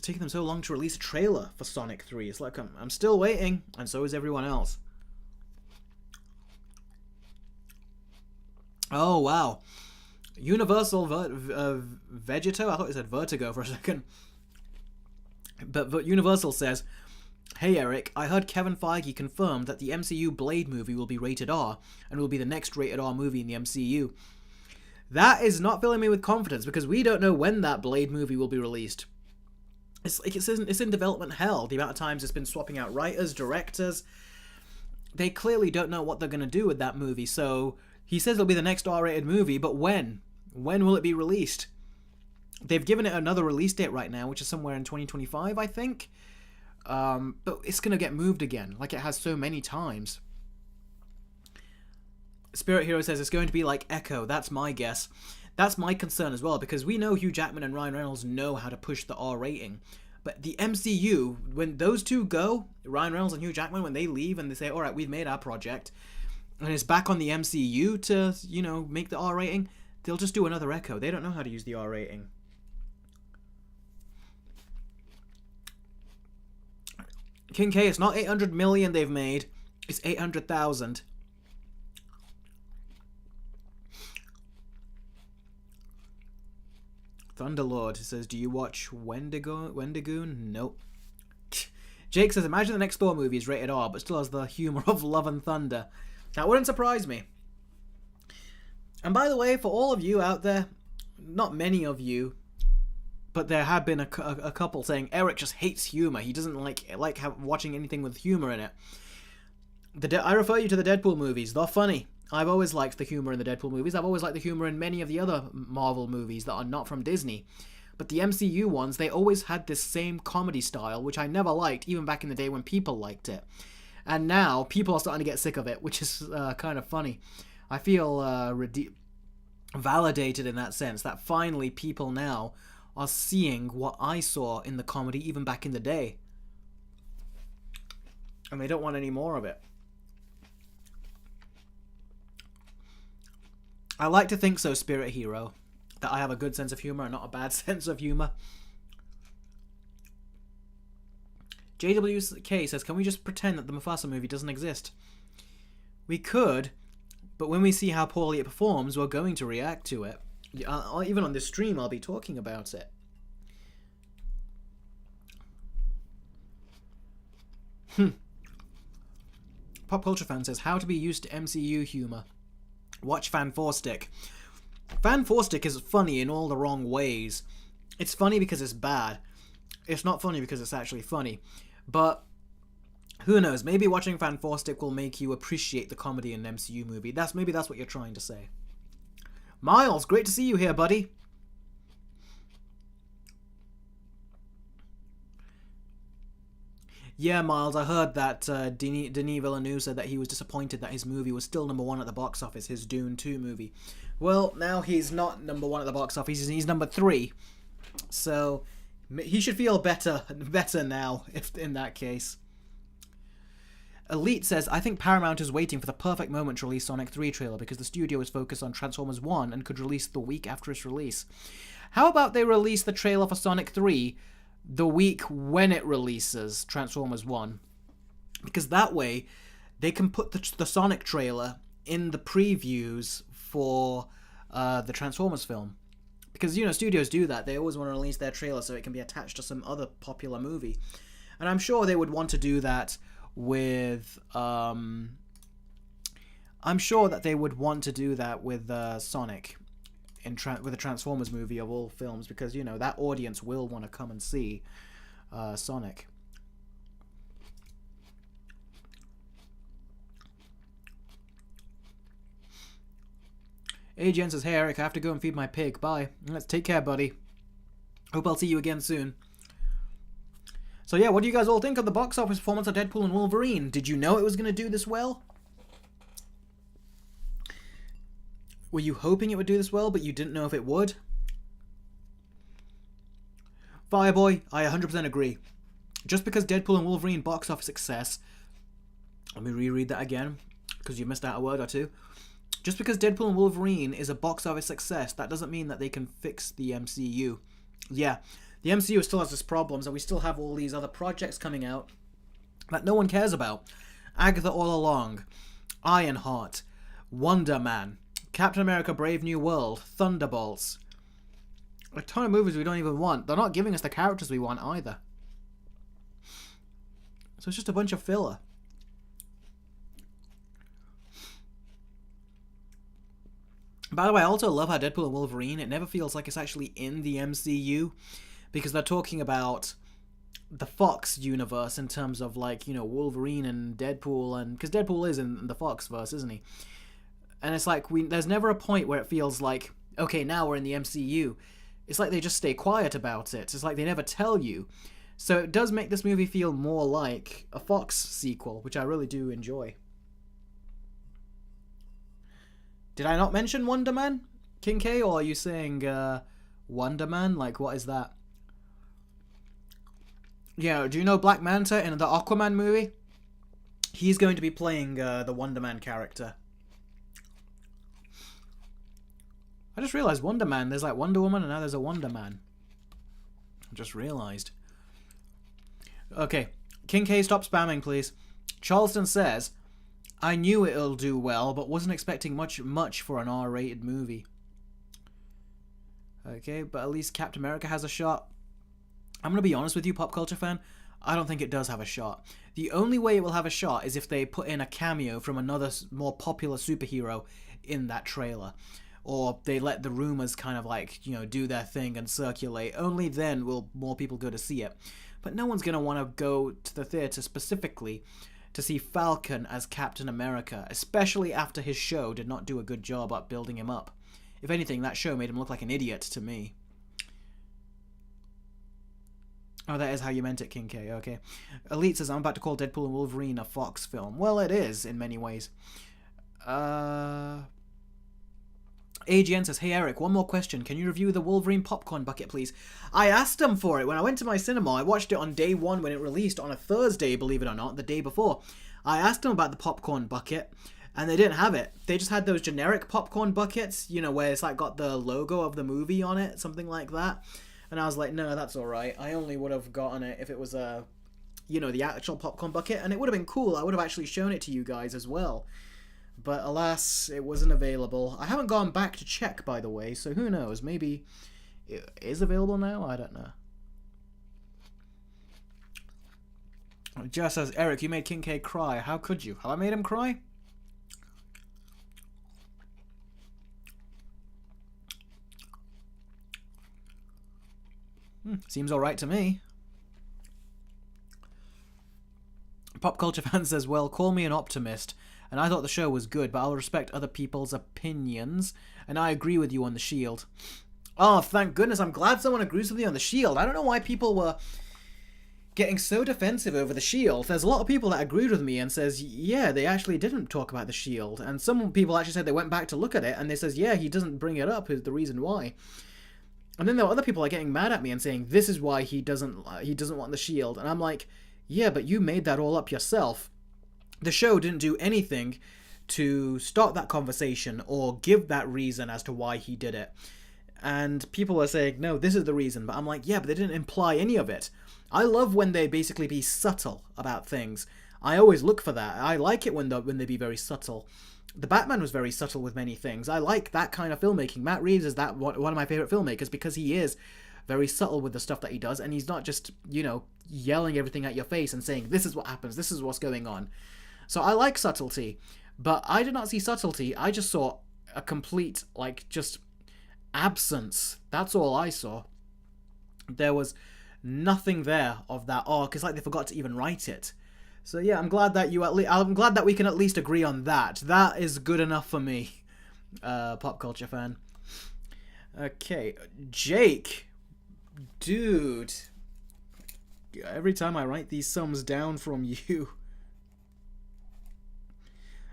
taking them so long to release a trailer for Sonic 3. It's like, I'm still waiting, and so is everyone else. Oh, wow. Universal Vegeto? I thought it said Vertigo for a second. But Universal says... Hey Eric, I heard Kevin Feige confirmed that the MCU Blade movie will be rated R and will be the next rated R movie in the MCU. That is not filling me with confidence because we don't know when that Blade movie will be released. It's like it's in development hell. The amount of times it's been swapping out writers, directors. They clearly don't know what they're going to do with that movie. So he says it'll be the next R-rated movie, but when? When will it be released? They've given it another release date right now, which is somewhere in 2025, I think. But it's going to get moved again, like it has so many times. Spirit Hero says it's going to be like Echo. That's my guess. That's my concern as well, because we know Hugh Jackman and Ryan Reynolds know how to push the R rating. But the MCU, when those two go, Ryan Reynolds and Hugh Jackman, when they leave and they say, alright, we've made our project, and it's back on the MCU to, you know, make the R rating, they'll just do another Echo. They don't know how to use the R rating. King K, it's not 800 million they've made, it's 800,000. Thunderlord says, do you watch Wendigoon? Nope. Jake says, imagine the next Thor movie is rated R, but still has the humor of Love and Thunder. That wouldn't surprise me. And by the way, for all of you out there, not many of you, but there have been a couple saying Eric just hates humor. He doesn't like watching anything with humor in it. I refer you to the Deadpool movies. They're funny. I've always liked the humor in the Deadpool movies. I've always liked the humor in many of the other Marvel movies that are not from Disney. But the MCU ones, they always had this same comedy style, which I never liked, even back in the day when people liked it. And now people are starting to get sick of it, which is kind of funny. I feel validated in that sense, that finally people now are seeing what I saw in the comedy even back in the day. And they don't want any more of it. I like to think so, Spirit Hero, that I have a good sense of humor and not a bad sense of humor. JWK says, can we just pretend that the Mufasa movie doesn't exist? We could, but when we see how poorly it performs, we're going to react to it. Even on this stream, I'll be talking about it. Pop Culture Fan says, how to be used to MCU humor. Watch Fan 4 Stick. Fan 4 Stick is funny in all the wrong ways. It's funny because it's bad. It's not funny because it's actually funny. But who knows? Maybe watching Fan 4 Stick will make you appreciate the comedy in an MCU movie. Maybe that's what you're trying to say. Miles, great to see you here, buddy. Yeah, Miles, I heard that Denis Villeneuve said that he was disappointed that his movie was still #1 at the box office, his Dune 2 movie. Well, now he's not #1 at the box office, he's #3. So he should feel better now, if in that case. Elite says, I think Paramount is waiting for the perfect moment to release Sonic 3 trailer because the studio is focused on Transformers 1 and could release the week after its release. How about they release the trailer for Sonic 3 the week when it releases Transformers 1? Because that way, they can put the Sonic trailer in the previews for the Transformers film. Because, you know, studios do that. They always want to release their trailer so it can be attached to some other popular movie. And I'm sure they would want to do that with... I'm sure that they would want to do that with Sonic, with a Transformers movie of all films, because, you know, that audience will want to come and see Sonic. AGN says, hey Eric, I have to go and feed my pig. Bye. Let's take care, buddy. Hope I'll see you again soon. So yeah, what do you guys all think of the box office performance of Deadpool and Wolverine? Did you know it was going to do this well? Were you hoping it would do this well, but you didn't know if it would? Fireboy, I 100% agree. Just because Deadpool and Wolverine box office success... Let me reread that again, because you missed out a word or two. Just because Deadpool and Wolverine is a box office success, that doesn't mean that they can fix the MCU. Yeah, the MCU still has its problems, and we still have all these other projects coming out that no one cares about. Agatha All Along, Ironheart, Wonder Man, Captain America Brave New World, Thunderbolts. A ton of movies we don't even want. They're not giving us the characters we want either. So it's just a bunch of filler. By the way, I also love how Deadpool and Wolverine, it never feels like it's actually in the MCU, because they're talking about the Fox universe in terms of, like, you know, Wolverine and Deadpool, and because Deadpool is in the Fox verse, isn't he? And it's like, there's never a point where it feels like, okay, now we're in the MCU. It's like they just stay quiet about it. It's like they never tell you. So it does make this movie feel more like a Fox sequel, which I really do enjoy. Did I not mention Wonder Man, King K, or are you saying Wonder Man? Like, what is that? Yeah, do you know Black Manta in the Aquaman movie? He's going to be playing the Wonder Man character. I just realized Wonder Man, there's like Wonder Woman and now there's a Wonder Man. I just realized. Okay, King K, stop spamming, please. Charleston says, I knew it'll do well, but wasn't expecting much for an R-rated movie. Okay, but at least Captain America has a shot. I'm going to be honest with you, Pop Culture Fan. I don't think it does have a shot. The only way it will have a shot is if they put in a cameo from another more popular superhero in that trailer. Or they let the rumors kind of, like, you know, do their thing and circulate. Only then will more people go to see it. But no one's going to want to go to the theater specifically to see Falcon as Captain America, especially after his show did not do a good job at building him up. If anything, that show made him look like an idiot to me. Oh, that is how you meant it, King K. Okay. Elite says, I'm about to call Deadpool and Wolverine a Fox film. Well, it is, in many ways. AGN says, hey Eric, one more question. Can you review the Wolverine popcorn bucket, please? I asked him for it when I went to my cinema. I watched it on day one when it released on a Thursday, believe it or not, the day before. I asked him about the popcorn bucket, and they didn't have it. They just had those generic popcorn buckets, you know, where it's like got the logo of the movie on it, something like that. And I was like, no, that's alright. I only would have gotten it if it was you know, the actual popcorn bucket, and it would have been cool. I would have actually shown it to you guys as well. But alas, it wasn't available. I haven't gone back to check, by the way, so who knows? Maybe it is available now? I don't know. Just says, Eric, you made King K cry. How could you? Have I made him cry? Seems alright to me. Pop Culture Fan says, well, call me an optimist. And I thought the show was good, but I'll respect other people's opinions. And I agree with you on The Shield. Oh, thank goodness. I'm glad someone agrees with me on The Shield. I don't know why people were getting so defensive over The Shield. There's a lot of people that agreed with me and says, yeah, they actually didn't talk about The Shield. And some people actually said they went back to look at it, and they says, yeah, he doesn't bring it up is the reason why. And then there were other people like getting mad at me and saying, this is why he doesn't want The Shield. And I'm like, yeah, but you made that all up yourself. The show didn't do anything to start that conversation or give that reason as to why he did it. And people are saying, no, this is the reason. But I'm like, yeah, but they didn't imply any of it. I love when they basically be subtle about things. I always look for that. I like it when they be very subtle. The Batman was very subtle with many things. I like that kind of filmmaking. Matt Reeves is one of my favorite filmmakers because he is very subtle with the stuff that he does, and he's not just, you know, yelling everything at your face and saying, this is what happens, this is what's going on. So I like subtlety, but I did not see subtlety. I just saw a complete, like, just absence. That's all I saw. There was nothing there of that arc. It's like they forgot to even write it. So yeah, I'm glad that I'm glad that we can at least agree on that. That is good enough for me, Pop Culture Fan. Okay, Jake, dude. Every time I write these sums down from you.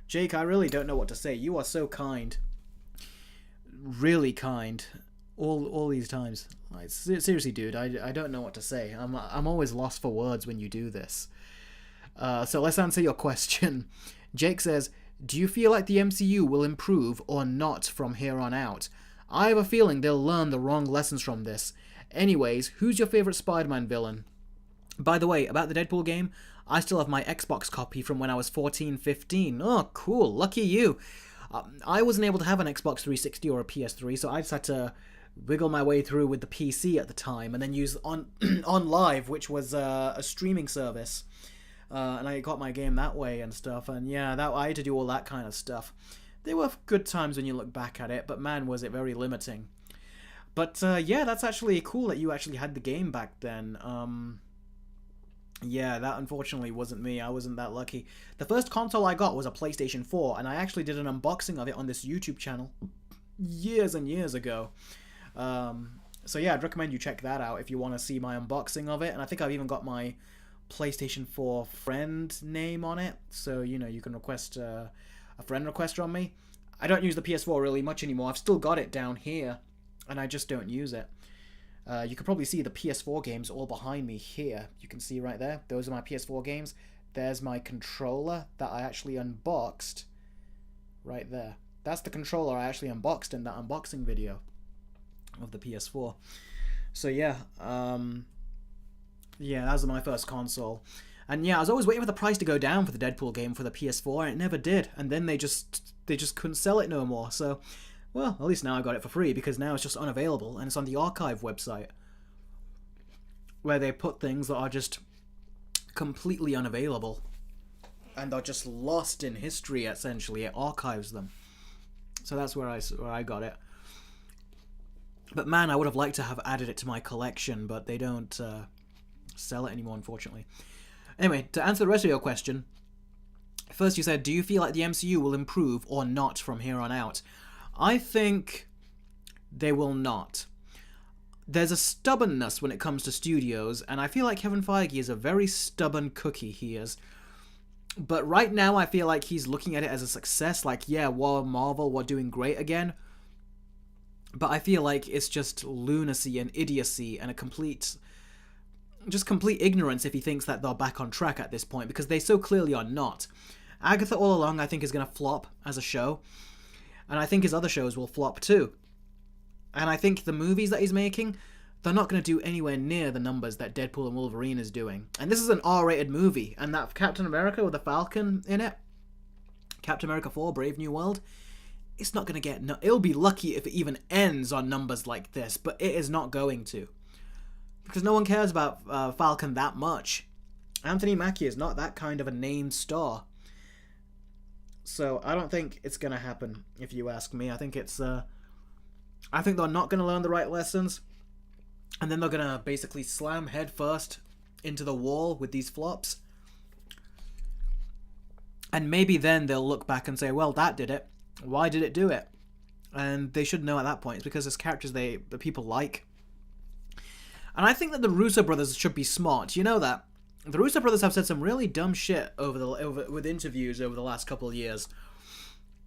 Jake, I really don't know what to say. You are so kind. Really kind. All these times. Like, seriously, dude, I don't know what to say. I'm always lost for words when you do this. So let's answer your question. Jake says, do you feel like the MCU will improve or not from here on out? I have a feeling they'll learn the wrong lessons from this. Anyways, who's your favorite Spider-Man villain? By the way, about the Deadpool game, I still have my Xbox copy from when I was 14, 15. Oh, cool. Lucky you. I wasn't able to have an Xbox 360 or a PS3, so I just had to wiggle my way through with the PC at the time and then use on Live, which was a streaming service. And I got my game that way and stuff. And yeah, I had to do all that kind of stuff. They were good times when you look back at it, but man, was it very limiting. But yeah, that's actually cool that you actually had the game back then. Yeah, that unfortunately wasn't me. I wasn't that lucky. The first console I got was a PlayStation 4, and I actually did an unboxing of it on this YouTube channel years and years ago. So yeah, I'd recommend you check that out if you want to see my unboxing of it. And I think I've even got my PlayStation 4 friend name on it, so you know you can request a friend request from me. I don't use the PS4 really much anymore. I've still got it down here, and I just don't use it. You can probably see the PS4 games all behind me here. You can see right there. Those are my PS4 games. There's my controller that I actually unboxed. Right there. That's the controller I actually unboxed in that unboxing video of the PS4. So yeah, yeah, that was my first console. And yeah, I was always waiting for the price to go down for the Deadpool game for the PS4, and it never did. And then they just couldn't sell it no more. So, well, at least now I got it for free, because now it's just unavailable, and it's on the archive website, where they put things that are just completely unavailable, and are just lost in history, essentially. It archives them. So that's where I got it. But man, I would have liked to have added it to my collection, but they don't sell it anymore, unfortunately. Anyway, to answer the rest of your question, first you said, do you feel like the MCU will improve or not from here on out? I think they will not. there's a stubbornness when it comes to studios, and I feel like Kevin Feige is a very stubborn cookie, he is. But right now, I feel like he's looking at it as a success, like, yeah, well, Marvel, we're doing great again. But I feel like it's just lunacy and idiocy and a complete ignorance if he thinks that they're back on track at this point, because they so clearly are not. Agatha All Along, I think, is going to flop as a show, and I think his other shows will flop too. And I think the movies that he's making, they're not going to do anywhere near the numbers that Deadpool and Wolverine is doing. And this is an R-rated movie, and that Captain America with a Falcon in it, Captain America 4, Brave New World, it's not going to get... It'll be lucky if it even ends on numbers like this, but it is not going to. Because no one cares about Falcon that much. Anthony Mackie is not that kind of a named star. So I don't think it's going to happen, if you ask me. I think it's... I think they're not going to learn the right lessons, and then they're going to basically slam head first into the wall with these flops. And maybe then they'll look back and say, well, that did it. Why did it do it? And they should know at that point. It's because it's characters the people like. And I think that the Russo brothers should be smart. You know that. The Russo brothers have said some really dumb shit with interviews over the last couple of years.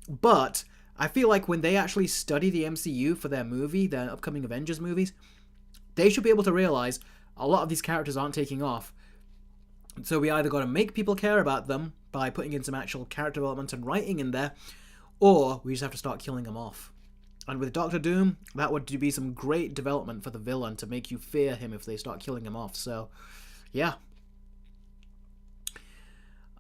But I feel like when they actually study the MCU for their upcoming Avengers movies, they should be able to realize a lot of these characters aren't taking off. So we either got to make people care about them by putting in some actual character development and writing in there, or we just have to start killing them off. And with Doctor Doom, that would be some great development for the villain to make you fear him if they start killing him off. So, yeah.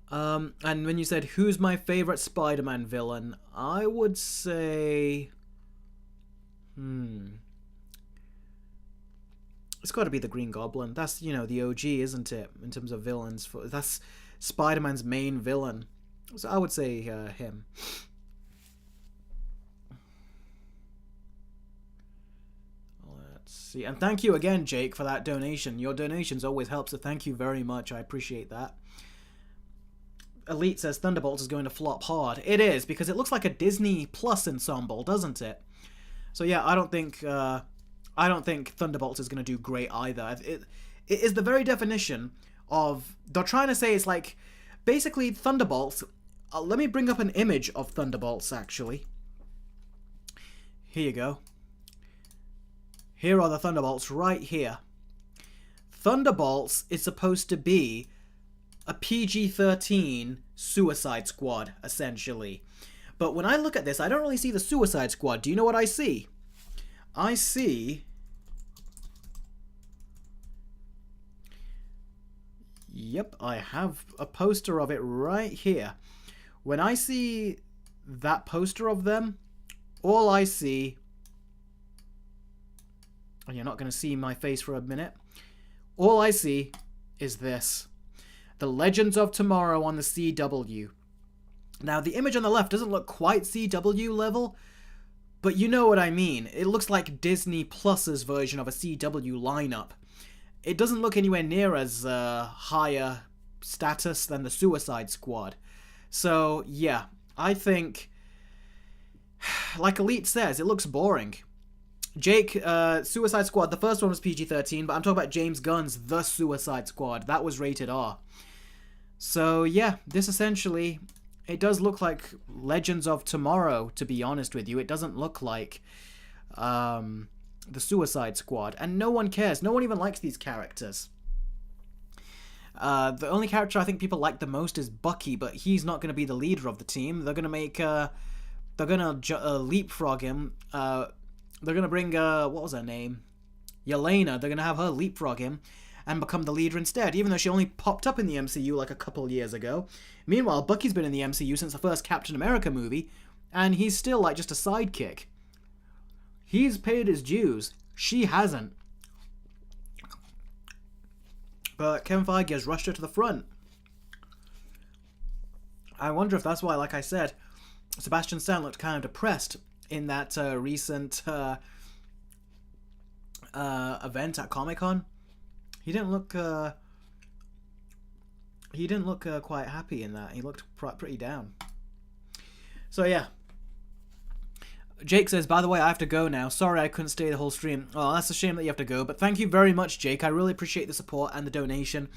And when you said, who's my favorite Spider-Man villain, I would say... It's got to be the Green Goblin. That's, the OG, isn't it? In terms of villains. That's Spider-Man's main villain. So I would say him. Let's see. And thank you again, Jake, for that donation. Your donations always help, so thank you very much. I appreciate that. Elite says Thunderbolts is going to flop hard. It is, because it looks like a Disney Plus ensemble, doesn't it? So yeah, I don't think Thunderbolts is going to do great either. It is the very definition of... They're trying to say it's like... Basically, Thunderbolts... let me bring up an image of Thunderbolts, actually. Here you go. Here are the Thunderbolts right here. Thunderbolts is supposed to be a PG-13 Suicide Squad, essentially. But when I look at this, I don't really see the Suicide Squad. Do you know what I see? I see... Yep, I have a poster of it right here. When I see that poster of them, all I see... And you're not going to see my face for a minute. All I see is this. The Legends of Tomorrow on the CW. Now, the image on the left doesn't look quite CW level, but you know what I mean. It looks like Disney Plus's version of a CW lineup. It doesn't look anywhere near as higher status than the Suicide Squad. So, yeah, I think, like Elite says, it looks boring. Jake, Suicide Squad, the first one was PG-13, but I'm talking about James Gunn's The Suicide Squad. That was rated R. So, yeah, this essentially, it does look like Legends of Tomorrow, to be honest with you. It doesn't look like the Suicide Squad, and no one cares. No one even likes these characters. The only character I think people like the most is Bucky, but he's not going to be the leader of the team. They're going to make, they're going to leapfrog him. They're going to bring, what was her name? Yelena. They're going to have her leapfrog him and become the leader instead, even though she only popped up in the MCU like a couple years ago. Meanwhile, Bucky's been in the MCU since the first Captain America movie, and he's still like just a sidekick. He's paid his dues. She hasn't. But Kevin Feige has rushed her to the front. I wonder if that's why, like I said, Sebastian Stan looked kind of depressed in that recent event at Comic-Con. He didn't look quite happy in that. He looked pretty down. So yeah. Jake says, by the way, I have to go now. Sorry I couldn't stay the whole stream. Oh, that's a shame that you have to go. But thank you very much, Jake. I really appreciate the support and the donation.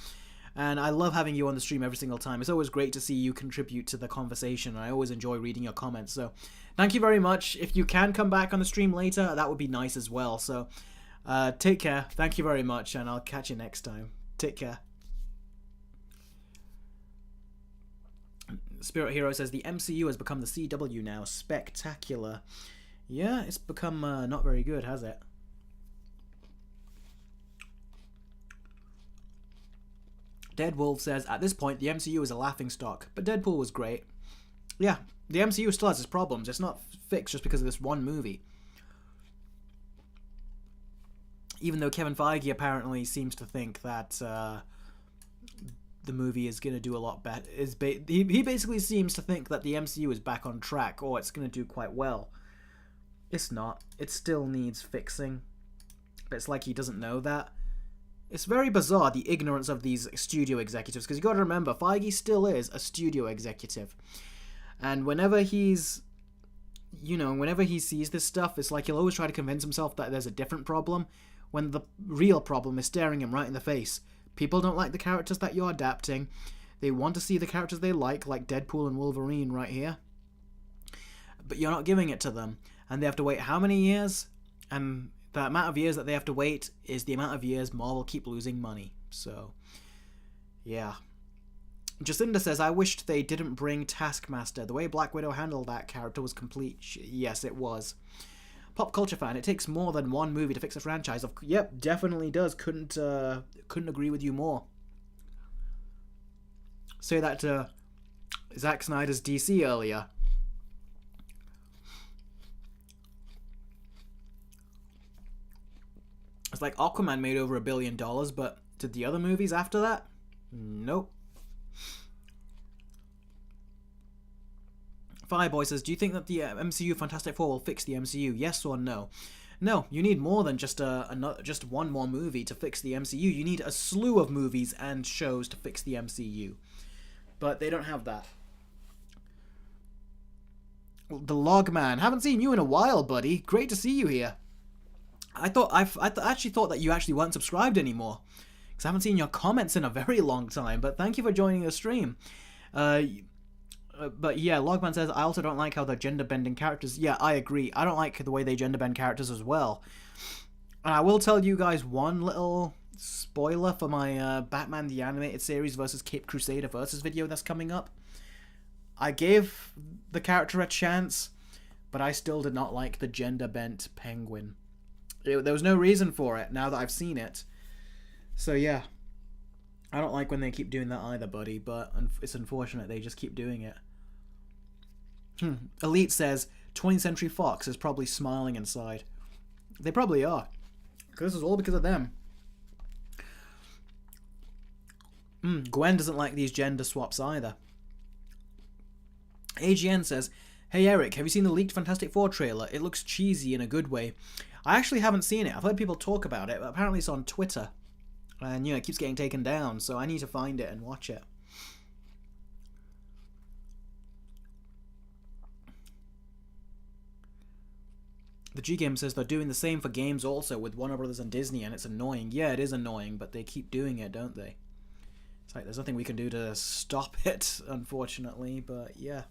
And I love having you on the stream every single time. It's always great to see you contribute to the conversation. And I always enjoy reading your comments. So thank you very much. If you can come back on the stream later, that would be nice as well. So take care. Thank you very much. And I'll catch you next time. Take care. Spirit Hero says, the MCU has become the CW now. Spectacular. Yeah, it's become not very good, has it? Deadwolf says, at this point, the MCU is a laughingstock, but Deadpool was great. Yeah, the MCU still has its problems. It's not fixed just because of this one movie. Even though Kevin Feige apparently seems to think that the movie is going to do a lot better. He basically seems to think that the MCU is back on track, or it's going to do quite well. It's not. It still needs fixing. But it's like he doesn't know that. It's very bizarre, the ignorance of these studio executives, because you got to remember, Feige still is a studio executive. And whenever he's, whenever he sees this stuff, it's like he'll always try to convince himself that there's a different problem, when the real problem is staring him right in the face. People don't like the characters that you're adapting. They want to see the characters they like Deadpool and Wolverine right here. But you're not giving it to them. And they have to wait how many years? And the amount of years that they have to wait is the amount of years Marvel keep losing money. So, yeah. Jacinda says, I wished they didn't bring Taskmaster. The way Black Widow handled that character was complete yes, it was. Pop culture fan, it takes more than one movie to fix a franchise. Yep, definitely does. Couldn't agree with you more. Say that to Zack Snyder's DC earlier. It's like Aquaman made over $1 billion, but did the other movies after that? Nope. Fireboy says, do you think that the MCU Fantastic Four will fix the MCU? Yes or no? No, you need more than just one more movie to fix the MCU. You need a slew of movies and shows to fix the MCU. But they don't have that. The Logman. Haven't seen you in a while, buddy. Great to see you here. I actually thought that you actually weren't subscribed anymore, because I haven't seen your comments in a very long time, but thank you for joining the stream. But yeah, Logman says, I also don't like how they're gender-bending characters. Yeah, I agree. I don't like the way they gender-bend characters as well. And I will tell you guys one little spoiler for my Batman the Animated Series versus Cape Crusader versus video that's coming up. I gave the character a chance, but I still did not like the gender-bent penguin. There was no reason for it, now that I've seen it. So yeah, I don't like when they keep doing that either, buddy, but it's unfortunate they just keep doing it. Elite says, 20th Century Fox is probably smiling inside. They probably are, because this is all because of them. Gwen doesn't like these gender swaps either. AGN says, hey Eric, have you seen the leaked Fantastic Four trailer? It looks cheesy in a good way. I actually haven't seen it. I've heard people talk about it, but apparently it's on Twitter. And, it keeps getting taken down, so I need to find it and watch it. The G-Game says they're doing the same for games also with Warner Brothers and Disney, and it's annoying. Yeah, it is annoying, but they keep doing it, don't they? It's like there's nothing we can do to stop it, unfortunately, but yeah.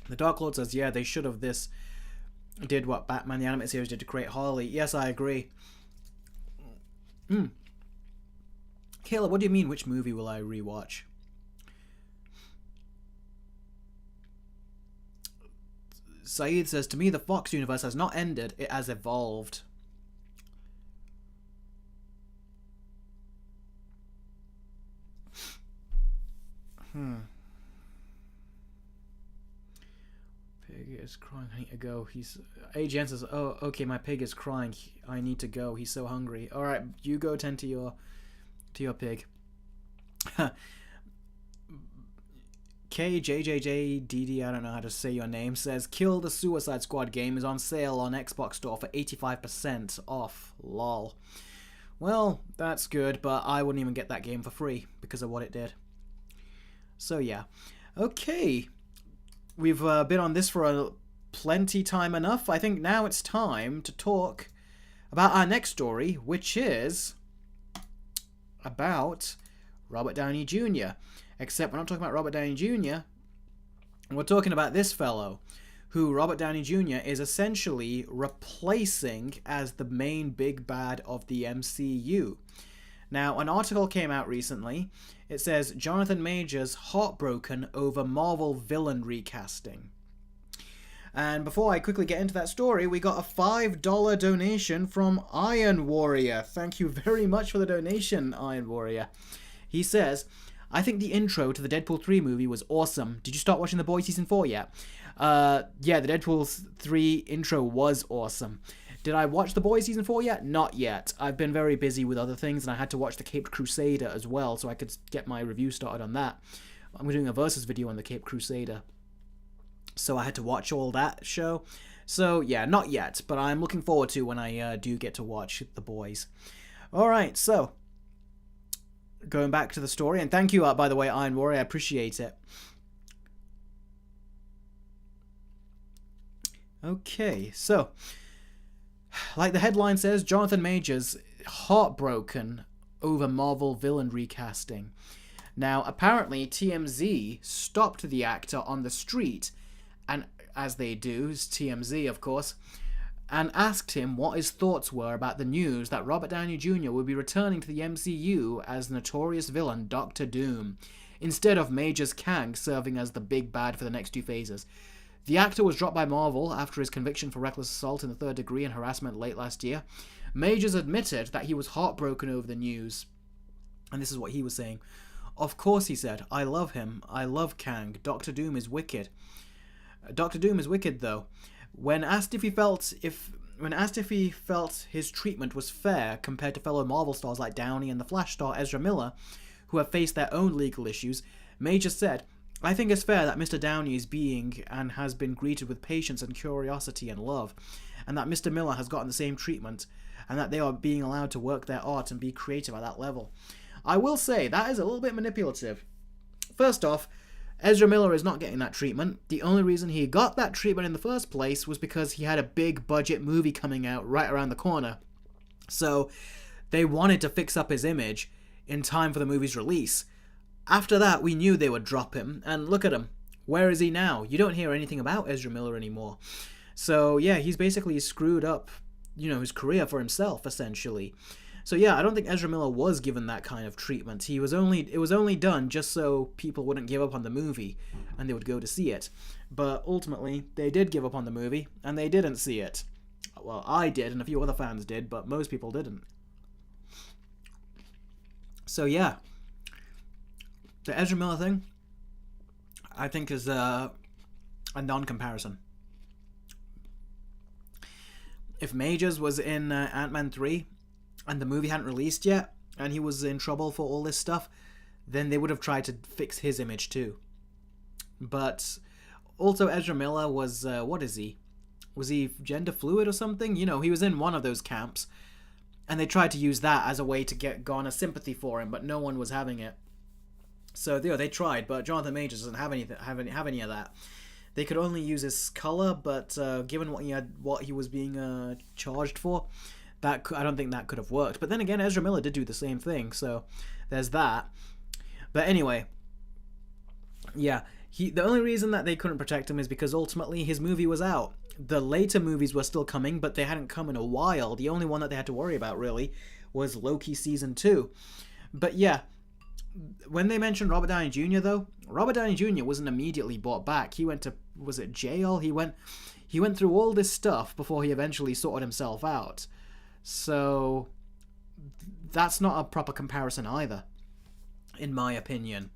The Dark Lord says, yeah, they should have did what Batman the Animated Series did to create Harley. Yes, I agree. Kayla, what do you mean, which movie will I rewatch? Saeed says, to me, the Fox universe has not ended, it has evolved. Pig is crying. I need to go. AGN says, oh, okay, my pig is crying. I need to go. He's so hungry. All right, you go tend to your pig. KJJJDD, I don't know how to say your name, says Kill the Suicide Squad game is on sale on Xbox Store for 85% off. Lol. Well, that's good, but I wouldn't even get that game for free because of what it did. So yeah. Okay. We've been on this for plenty time enough. I think now it's time to talk about our next story, which is about Robert Downey Jr. Except we're not talking about Robert Downey Jr. We're talking about this fellow, who Robert Downey Jr. is essentially replacing as the main big bad of the MCU. Now, an article came out recently. It says, Jonathan Majors heartbroken over Marvel villain recasting. And before I quickly get into that story, we got a $5 donation from Iron Warrior. Thank you very much for the donation, Iron Warrior. He says, I think the intro to the Deadpool 3 movie was awesome. Did you start watching The Boys Season 4 yet? Yeah, the Deadpool 3 intro was awesome. Did I watch The Boys Season 4 yet? Not yet. I've been very busy with other things, and I had to watch The Caped Crusader as well, so I could get my review started on that. I'm doing a Versus video on The Caped Crusader, so I had to watch all that show. So, yeah, not yet, but I'm looking forward to when I do get to watch The Boys. Alright, so going back to the story, and thank you, by the way, Iron Warrior, I appreciate it. Okay, so, like the headline says, Jonathan Majors heartbroken over Marvel villain recasting. Now, apparently, TMZ stopped the actor on the street, and as they do, TMZ, of course, and asked him what his thoughts were about the news that Robert Downey Jr. would be returning to the MCU as notorious villain Doctor Doom, instead of Majors Kang serving as the big bad for the next two phases. The actor was dropped by Marvel after his conviction for reckless assault in the third degree and harassment late last year. Majors admitted that he was heartbroken over the news. And this is what he was saying. Of course, he said, I love him. I love Kang. Doctor Doom is wicked. Doctor Doom is wicked, though. When asked if he felt his treatment was fair compared to fellow Marvel stars like Downey and the Flash star Ezra Miller, who have faced their own legal issues, Majors said, I think it's fair that Mr. Downey is being and has been greeted with patience and curiosity and love, and that Mr. Miller has gotten the same treatment, and that they are being allowed to work their art and be creative at that level. I will say, that is a little bit manipulative. First off, Ezra Miller is not getting that treatment. The only reason he got that treatment in the first place was because he had a big budget movie coming out right around the corner. So, they wanted to fix up his image in time for the movie's release. After that, we knew they would drop him, and look at him. Where is he now? You don't hear anything about Ezra Miller anymore. So, yeah, he's basically screwed up, his career for himself, essentially. So, yeah, I don't think Ezra Miller was given that kind of treatment. It was only done just so people wouldn't give up on the movie, and they would go to see it. But ultimately, they did give up on the movie, and they didn't see it. Well, I did, and a few other fans did, but most people didn't. So, yeah. The Ezra Miller thing, I think, is a non-comparison. If Majors was in Ant-Man 3, and the movie hadn't released yet, and he was in trouble for all this stuff, then they would have tried to fix his image too. But also Ezra Miller was, what is he? Was he gender fluid or something? He was in one of those camps, and they tried to use that as a way to garner sympathy for him, but no one was having it. So they tried, but Jonathan Majors doesn't have any of that. They could only use his color, but given what he was being charged for, I don't think that could have worked. But then again, Ezra Miller did do the same thing, so there's that. But anyway, yeah, the only reason that they couldn't protect him is because ultimately his movie was out. The later movies were still coming, but they hadn't come in a while. The only one that they had to worry about, really, was Loki Season 2. But yeah, when they mentioned Robert Downey Jr., though, Robert Downey Jr. wasn't immediately brought back. He went to, was it jail? He went through all this stuff before he eventually sorted himself out. So that's not a proper comparison either, in my opinion.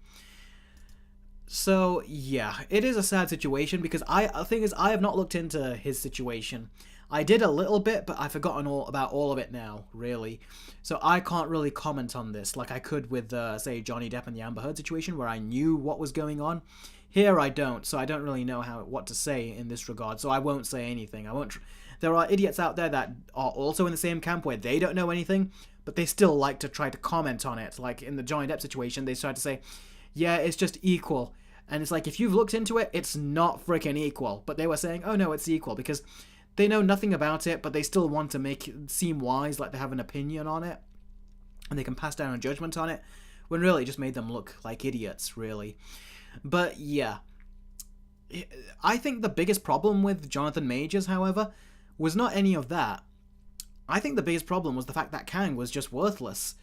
So yeah, it is a sad situation because the thing is, I have not looked into his situation. I did a little bit, but I've forgotten all about all of it now, really. So I can't really comment on this like I could with, say, Johnny Depp and the Amber Heard situation, where I knew what was going on. Here I don't, so I don't really know what to say in this regard, so I won't say anything. I won't. There are idiots out there that are also in the same camp where they don't know anything, but they still like to try to comment on it. Like in the Johnny Depp situation, they tried to say, yeah, it's just equal. And it's like, if you've looked into it, it's not freaking equal. But they were saying, oh no, it's equal, because they know nothing about it, but they still want to make it seem wise, like they have an opinion on it, and they can pass down a judgment on it, when really it just made them look like idiots, really. But yeah, I think the biggest problem with Jonathan Majors, however, was not any of that. I think the biggest problem was the fact that Kang was just worthless.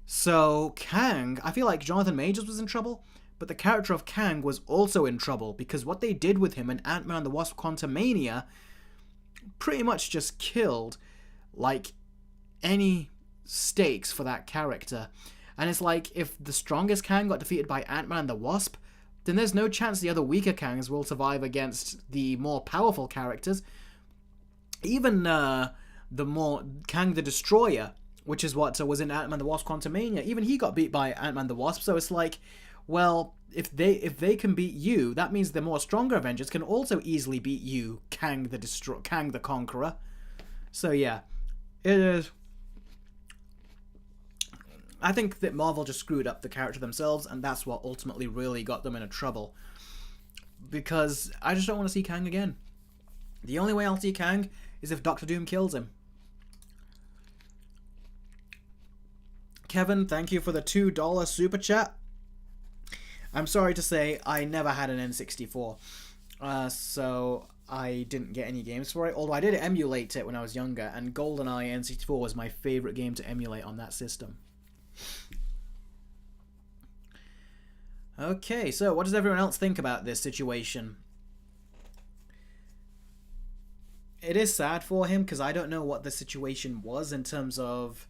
So Kang, I feel like Jonathan Majors was in trouble, but the character of Kang was also in trouble, because what they did with him in Ant-Man and the Wasp: Quantumania pretty much just killed, like, any stakes for that character. And it's like, if the strongest Kang got defeated by Ant-Man and the Wasp, then there's no chance the other weaker Kangs will survive against the more powerful characters. Even the more Kang the Destroyer, which is what was in Ant-Man the Wasp: Quantumania, even he got beat by Ant-Man the Wasp. So it's like, well, if they can beat you, that means the more stronger Avengers can also easily beat you, Kang the Conqueror. So yeah, it is. I think that Marvel just screwed up the character themselves, and that's what ultimately really got them into trouble. Because I just don't want to see Kang again. The only way I'll see Kang is if Doctor Doom kills him. Kevin, thank you for the $2 super chat. I'm sorry to say, I never had an N64. So I didn't get any games for it. Although I did emulate it when I was younger, and GoldenEye N64 was my favorite game to emulate on that system. Okay, so what does everyone else think about this situation? It is sad for him, because I don't know what the situation was in terms of,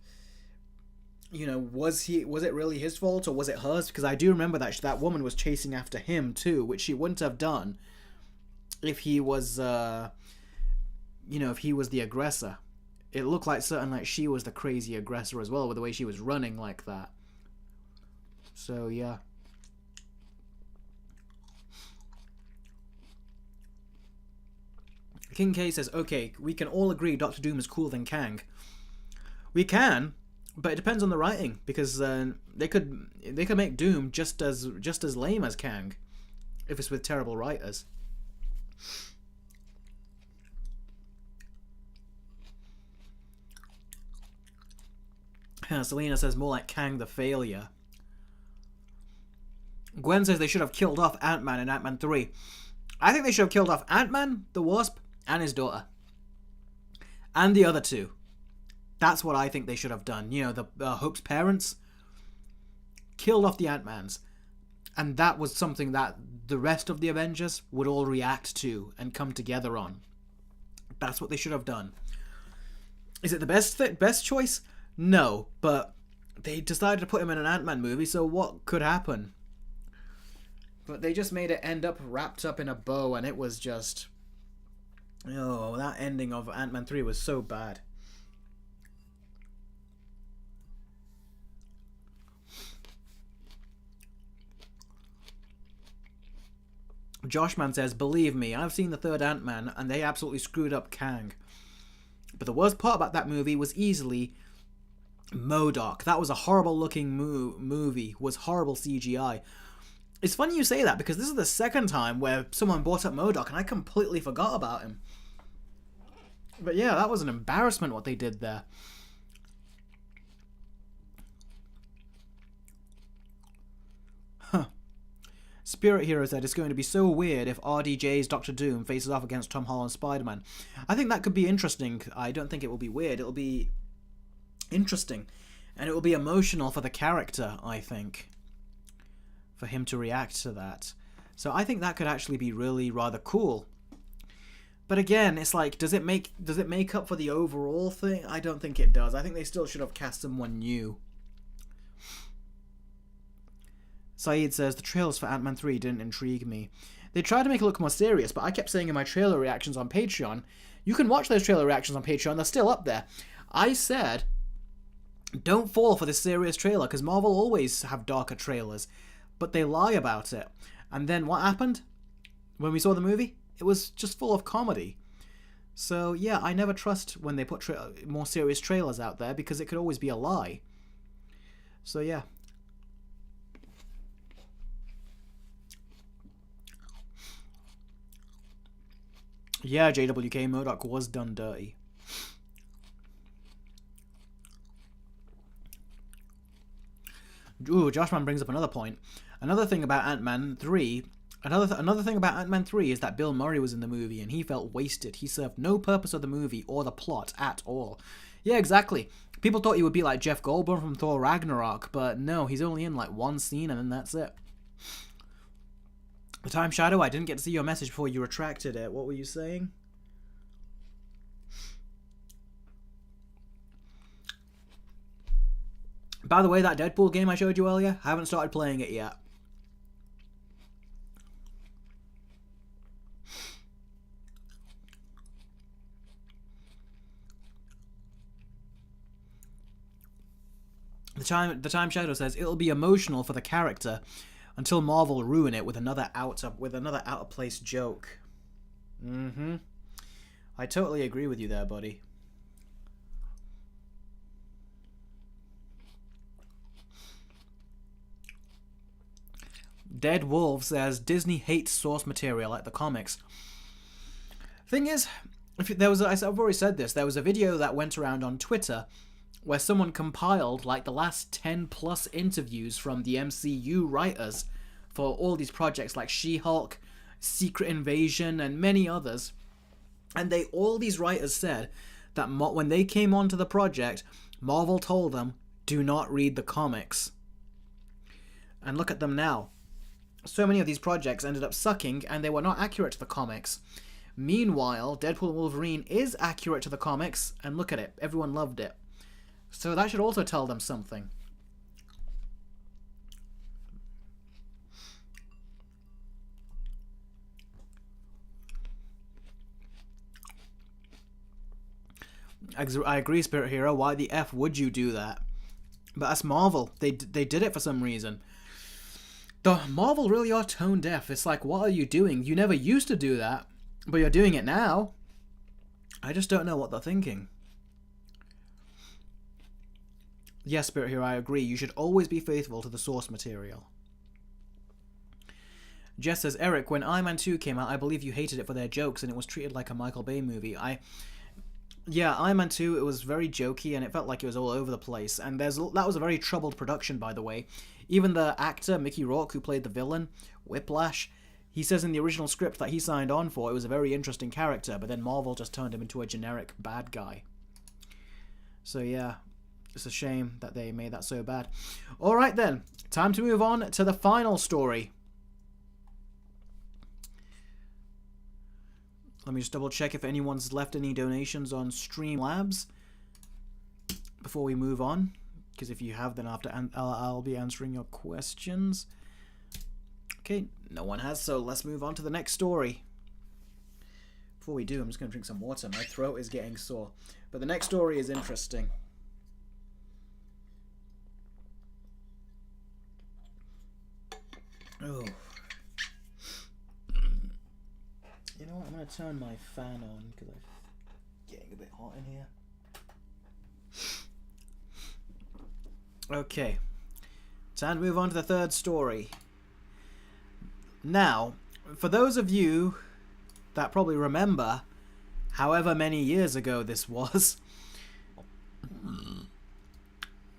you know, was it really his fault, or was it hers? Because I do remember that that woman was chasing after him too, which she wouldn't have done if he was, you know, if he was the aggressor. It looked like she was the crazy aggressor as well, with the way she was running like that. So yeah. King K says, okay, we can all agree Doctor Doom is cooler than Kang. We can, but it depends on the writing, because they could make Doom just as lame as Kang, if it's with terrible writers. Selena says more like Kang the Failure. Gwen says they should have killed off Ant-Man in Ant-Man 3. I think they should have killed off Ant-Man, the Wasp, and his daughter. And the other two. That's what I think they should have done. You know, the Hope's parents killed off the Ant-Mans. And that was something that the rest of the Avengers would all react to and come together on. That's what they should have done. Is it the best choice? No, but they decided to put him in an Ant-Man movie, so what could happen? But they just made it end up wrapped up in a bow, and it was just... Oh, that ending of Ant-Man 3 was so bad. Joshman says, believe me, I've seen the third Ant-Man, and they absolutely screwed up Kang. But the worst part about that movie was easily MODOK. That was a horrible looking movie. Was horrible CGI. It's funny you say that, because this is the second time where someone brought up MODOK, and I completely forgot about him. But yeah, that was an embarrassment what they did there. Huh. Spirit Hero said it's going to be so weird if RDJ's Doctor Doom faces off against Tom Holland's Spider-Man. I think that could be interesting. I don't think it will be weird. It'll be interesting. And it will be emotional for the character, I think, for him to react to that. So I think that could actually be really rather cool. But again, it's like, does it make up for the overall thing? I don't think it does. I think they still should have cast someone new. Saeed says, the trailers for Ant-Man 3 didn't intrigue me. They tried to make it look more serious, but I kept saying in my trailer reactions on Patreon, you can watch those trailer reactions on Patreon, they're still up there. I said, don't fall for this serious trailer, because Marvel always have darker trailers, but they lie about it. And then what happened when we saw the movie? It was just full of comedy. So yeah, I never trust when they put more serious trailers out there, because it could always be a lie. So yeah. Yeah, JWK, MODOK was done dirty. Ooh, Joshman brings up another point. Another thing about Ant-Man 3... Another thing about Ant-Man 3 is that Bill Murray was in the movie and he felt wasted. He served no purpose of the movie or the plot at all. Yeah, exactly. People thought he would be like Jeff Goldblum from Thor Ragnarok, but no, he's only in like one scene and then that's it. The Time Shadow, I didn't get to see your message before you retracted it. What were you saying? By the way, that Deadpool game I showed you earlier, I haven't started playing it yet. The Time Shadow says it'll be emotional for the character until Marvel ruin it with another out of place joke. I totally agree with you there, buddy. Dead Wolf says Disney hates source material like the comics. Thing is, I've already said this, there was a video that went around on Twitter where someone compiled like the last 10 plus interviews from the MCU writers for all these projects like She-Hulk, Secret Invasion, and many others. And all these writers said that when they came onto the project, Marvel told them, do not read the comics. And look at them now. So many of these projects ended up sucking and they were not accurate to the comics. Meanwhile, Deadpool and Wolverine is accurate to the comics, and look at it, everyone loved it. So that should also tell them something. I agree, Spirit Hero. Why the F would you do that? But that's Marvel. They did it for some reason. The Marvel really are tone deaf. It's like, what are you doing? You never used to do that, but you're doing it now. I just don't know what they're thinking. Yes, Spirit Hero, I agree. You should always be faithful to the source material. Jess says, Eric, when Iron Man 2 came out, I believe you hated it for their jokes and it was treated like a Michael Bay movie. Yeah, Iron Man 2, it was very jokey and it felt like it was all over the place. And that was a very troubled production, by the way. Even the actor, Mickey Rourke, who played the villain, Whiplash, he says in the original script that he signed on for, it was a very interesting character, but then Marvel just turned him into a generic bad guy. So yeah, it's a shame that they made that so bad. Alright then, time to move on to the final story. Let me just double check if anyone's left any donations on Streamlabs before we move on. Because if you have, then I'll be answering your questions. Okay, no one has, so let's move on to the next story. Before we do, I'm just going to drink some water. My throat is getting sore. But the next story is interesting. Oh. You know what? I'm going to turn my fan on because it's getting a bit hot in here. Okay. Time to move on to the third story. Now, for those of you that probably remember however many years ago this was,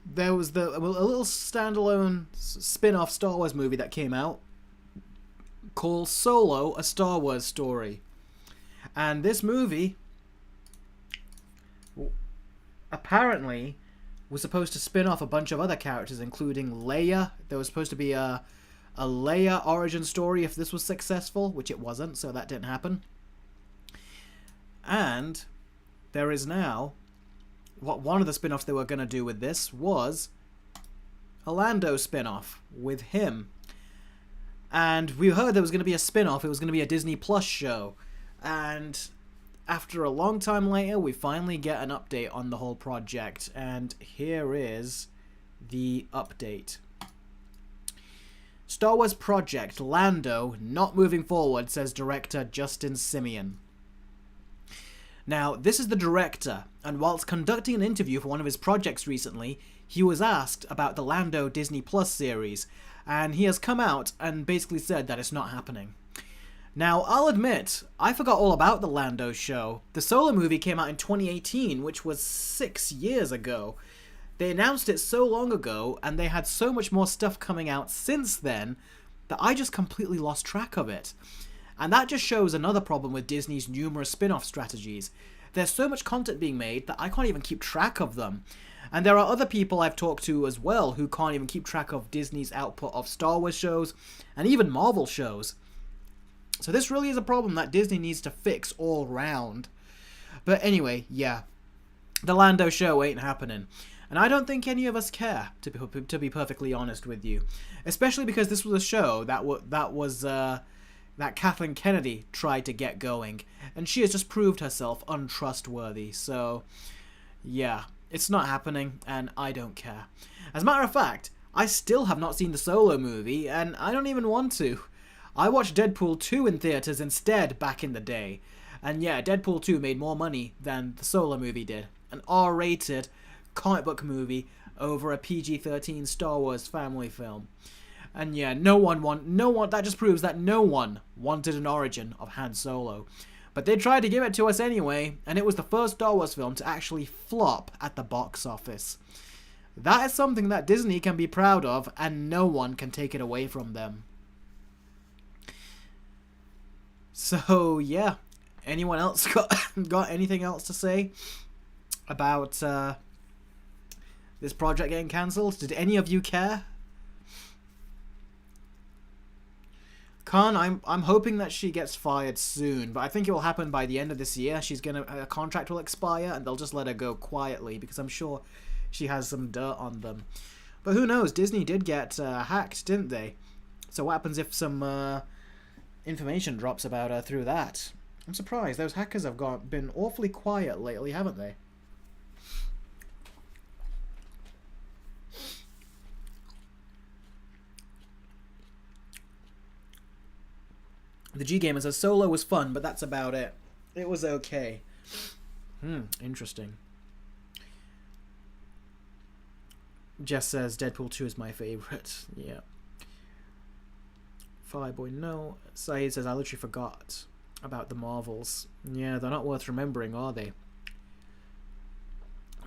there was a little standalone spin-off Star Wars movie that came out called Solo, a Star Wars Story. And this movie apparently was supposed to spin off a bunch of other characters, including Leia. There was supposed to be a Leia origin story if this was successful, which it wasn't, so that didn't happen. And there is now, one of the spin-offs they were going to do with this was a Lando spin-off with him. And we heard there was going to be a spin-off. It was going to be a Disney Plus show. And after a long time later, we finally get an update on the whole project. And here is the update. Star Wars project Lando not moving forward, says director Dustin Mian. Now, this is the director, and whilst conducting an interview for one of his projects recently, he was asked about the Lando Disney Plus series, and he has come out and basically said that it's not happening. Now, I'll admit, I forgot all about the Lando show. The Solo movie came out in 2018, which was 6 years ago. They announced it so long ago, and they had so much more stuff coming out since then, that I just completely lost track of it. And that just shows another problem with Disney's numerous spin-off strategies. There's so much content being made that I can't even keep track of them. And there are other people I've talked to as well who can't even keep track of Disney's output of Star Wars shows, and even Marvel shows. So this really is a problem that Disney needs to fix all round. But anyway, yeah. The Lando show ain't happening. And I don't think any of us care, to be perfectly honest with you. Especially because this was a show that Kathleen Kennedy tried to get going, and she has just proved herself untrustworthy, so yeah, it's not happening, and I don't care. As a matter of fact, I still have not seen the Solo movie, and I don't even want to. I watched Deadpool 2 in theaters instead back in the day, and yeah, Deadpool 2 made more money than the Solo movie did. An R-rated comic book movie over a PG-13 Star Wars family film. And yeah, that just proves that no one wanted an origin of Han Solo. But they tried to give it to us anyway, and it was the first Star Wars film to actually flop at the box office. That is something that Disney can be proud of, and no one can take it away from them. So yeah, anyone else got anything else to say about this project getting cancelled? Did any of you care? Khan, I'm hoping that she gets fired soon, but I think it will happen by the end of this year. Her contract will expire, and they'll just let her go quietly, because I'm sure she has some dirt on them. But who knows, Disney did get hacked, didn't they? So what happens if some information drops about her through that? I'm surprised. Those hackers have been awfully quiet lately, haven't they? The G-Gamer says, Solo was fun, but that's about it. It was okay. Interesting. Jess says, Deadpool 2 is my favourite. Yeah. Fireboy, no. Saeed says, I literally forgot about the Marvels. Yeah, they're not worth remembering, are they?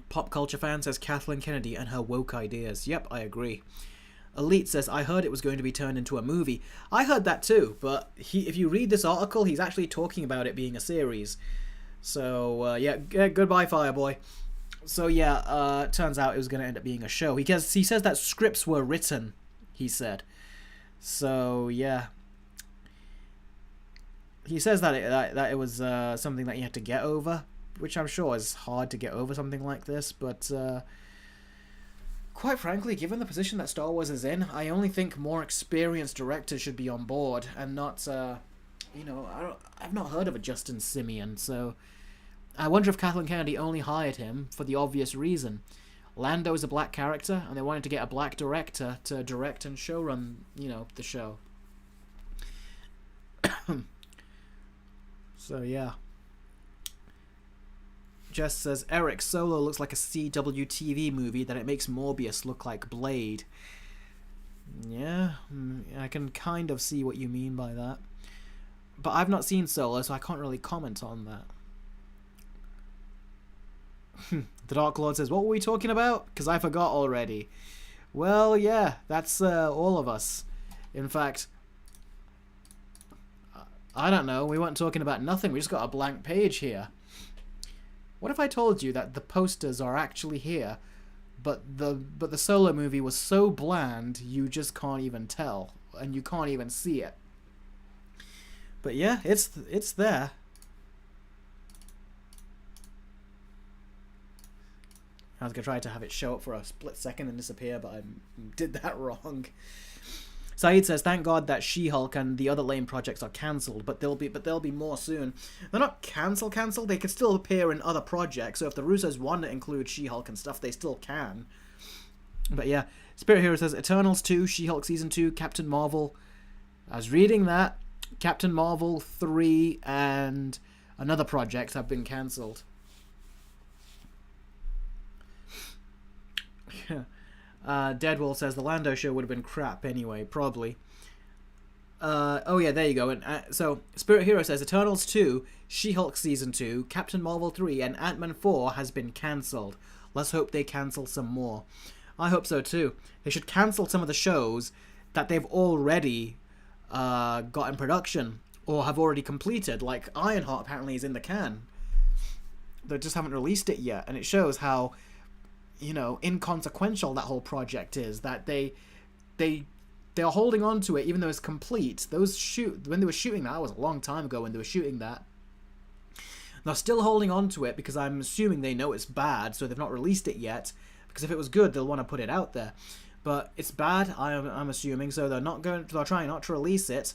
Pop Culture Fan says, Kathleen Kennedy and her woke ideas. Yep, I agree. Elite says, I heard it was going to be turned into a movie. I heard that too, but if you read this article, he's actually talking about it being a series. So, yeah, goodbye, Fireboy. So, yeah, turns out it was going to end up being a show. He says that scripts were written, he said. So, yeah. He says that it was something that you had to get over, which I'm sure is hard to get over something like this, but quite frankly, given the position that Star Wars is in, I only think more experienced directors should be on board, and not, I've not heard of a Dustin Mian, so I wonder if Kathleen Kennedy only hired him for the obvious reason. Lando is a black character, and they wanted to get a black director to direct and showrun, the show. So, yeah. Jess says, Eric, Solo looks like a CW TV movie that it makes Morbius look like Blade. Yeah, I can kind of see what you mean by that. But I've not seen Solo, so I can't really comment on that. The Dark Lord says, what were we talking about? Because I forgot already. Well, yeah, that's all of us. In fact, I don't know, we weren't talking about nothing, we just got a blank page here. What if I told you that the posters are actually here, but the Solo movie was so bland you just can't even tell, and you can't even see it? But yeah, it's there. I was gonna try to have it show up for a split second and disappear, but I did that wrong. Saeed says, "Thank God that She-Hulk and the other lame projects are cancelled, but there'll be more soon." They're not cancelled. They could still appear in other projects. So if the Russos want to include She-Hulk and stuff, they still can. But yeah, Spirit Hero says, "Eternals 2, She-Hulk Season 2, Captain Marvel." I was reading that. Captain Marvel 3 and another project have been cancelled. Deadpool says the Lando show would have been crap anyway, probably. Oh yeah, there you go. And so Spirit Hero says Eternals 2, She-Hulk Season 2, Captain Marvel 3, and Ant-Man 4 has been cancelled. Let's hope they cancel some more. I hope so too. They should cancel some of the shows that they've already got in production or have already completed. Like Ironheart apparently is in the can. They just haven't released it yet, and it shows how, you know, inconsequential that whole project is. That they are holding on to it even though it's complete. When they were shooting that was a long time ago. When they were shooting that, they're still holding on to it because I'm assuming they know it's bad, so they've not released it yet. Because if it was good, they'll want to put it out there. But it's bad, I'm assuming, so they're trying not to release it.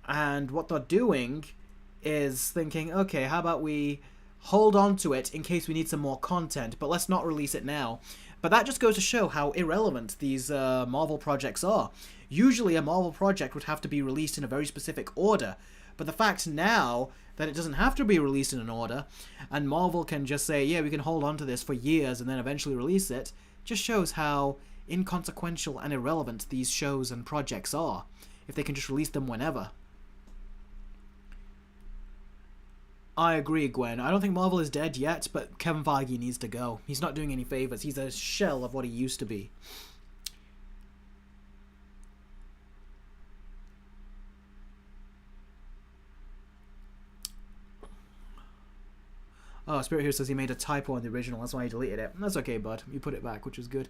And what they're doing is thinking, okay, how about we hold on to it in case we need some more content, but let's not release it now. But that just goes to show how irrelevant these Marvel projects are. Usually a Marvel project would have to be released in a very specific order, but the fact now that it doesn't have to be released in an order, and Marvel can just say, yeah, we can hold on to this for years and then eventually release it, just shows how inconsequential and irrelevant these shows and projects are, if they can just release them whenever. I agree, Gwen. I don't think Marvel is dead yet, but Kevin Feige needs to go. He's not doing any favors. He's a shell of what he used to be. Oh, Spirit Hero says he made a typo on the original. That's why he deleted it. That's okay, bud. You put it back, which is good.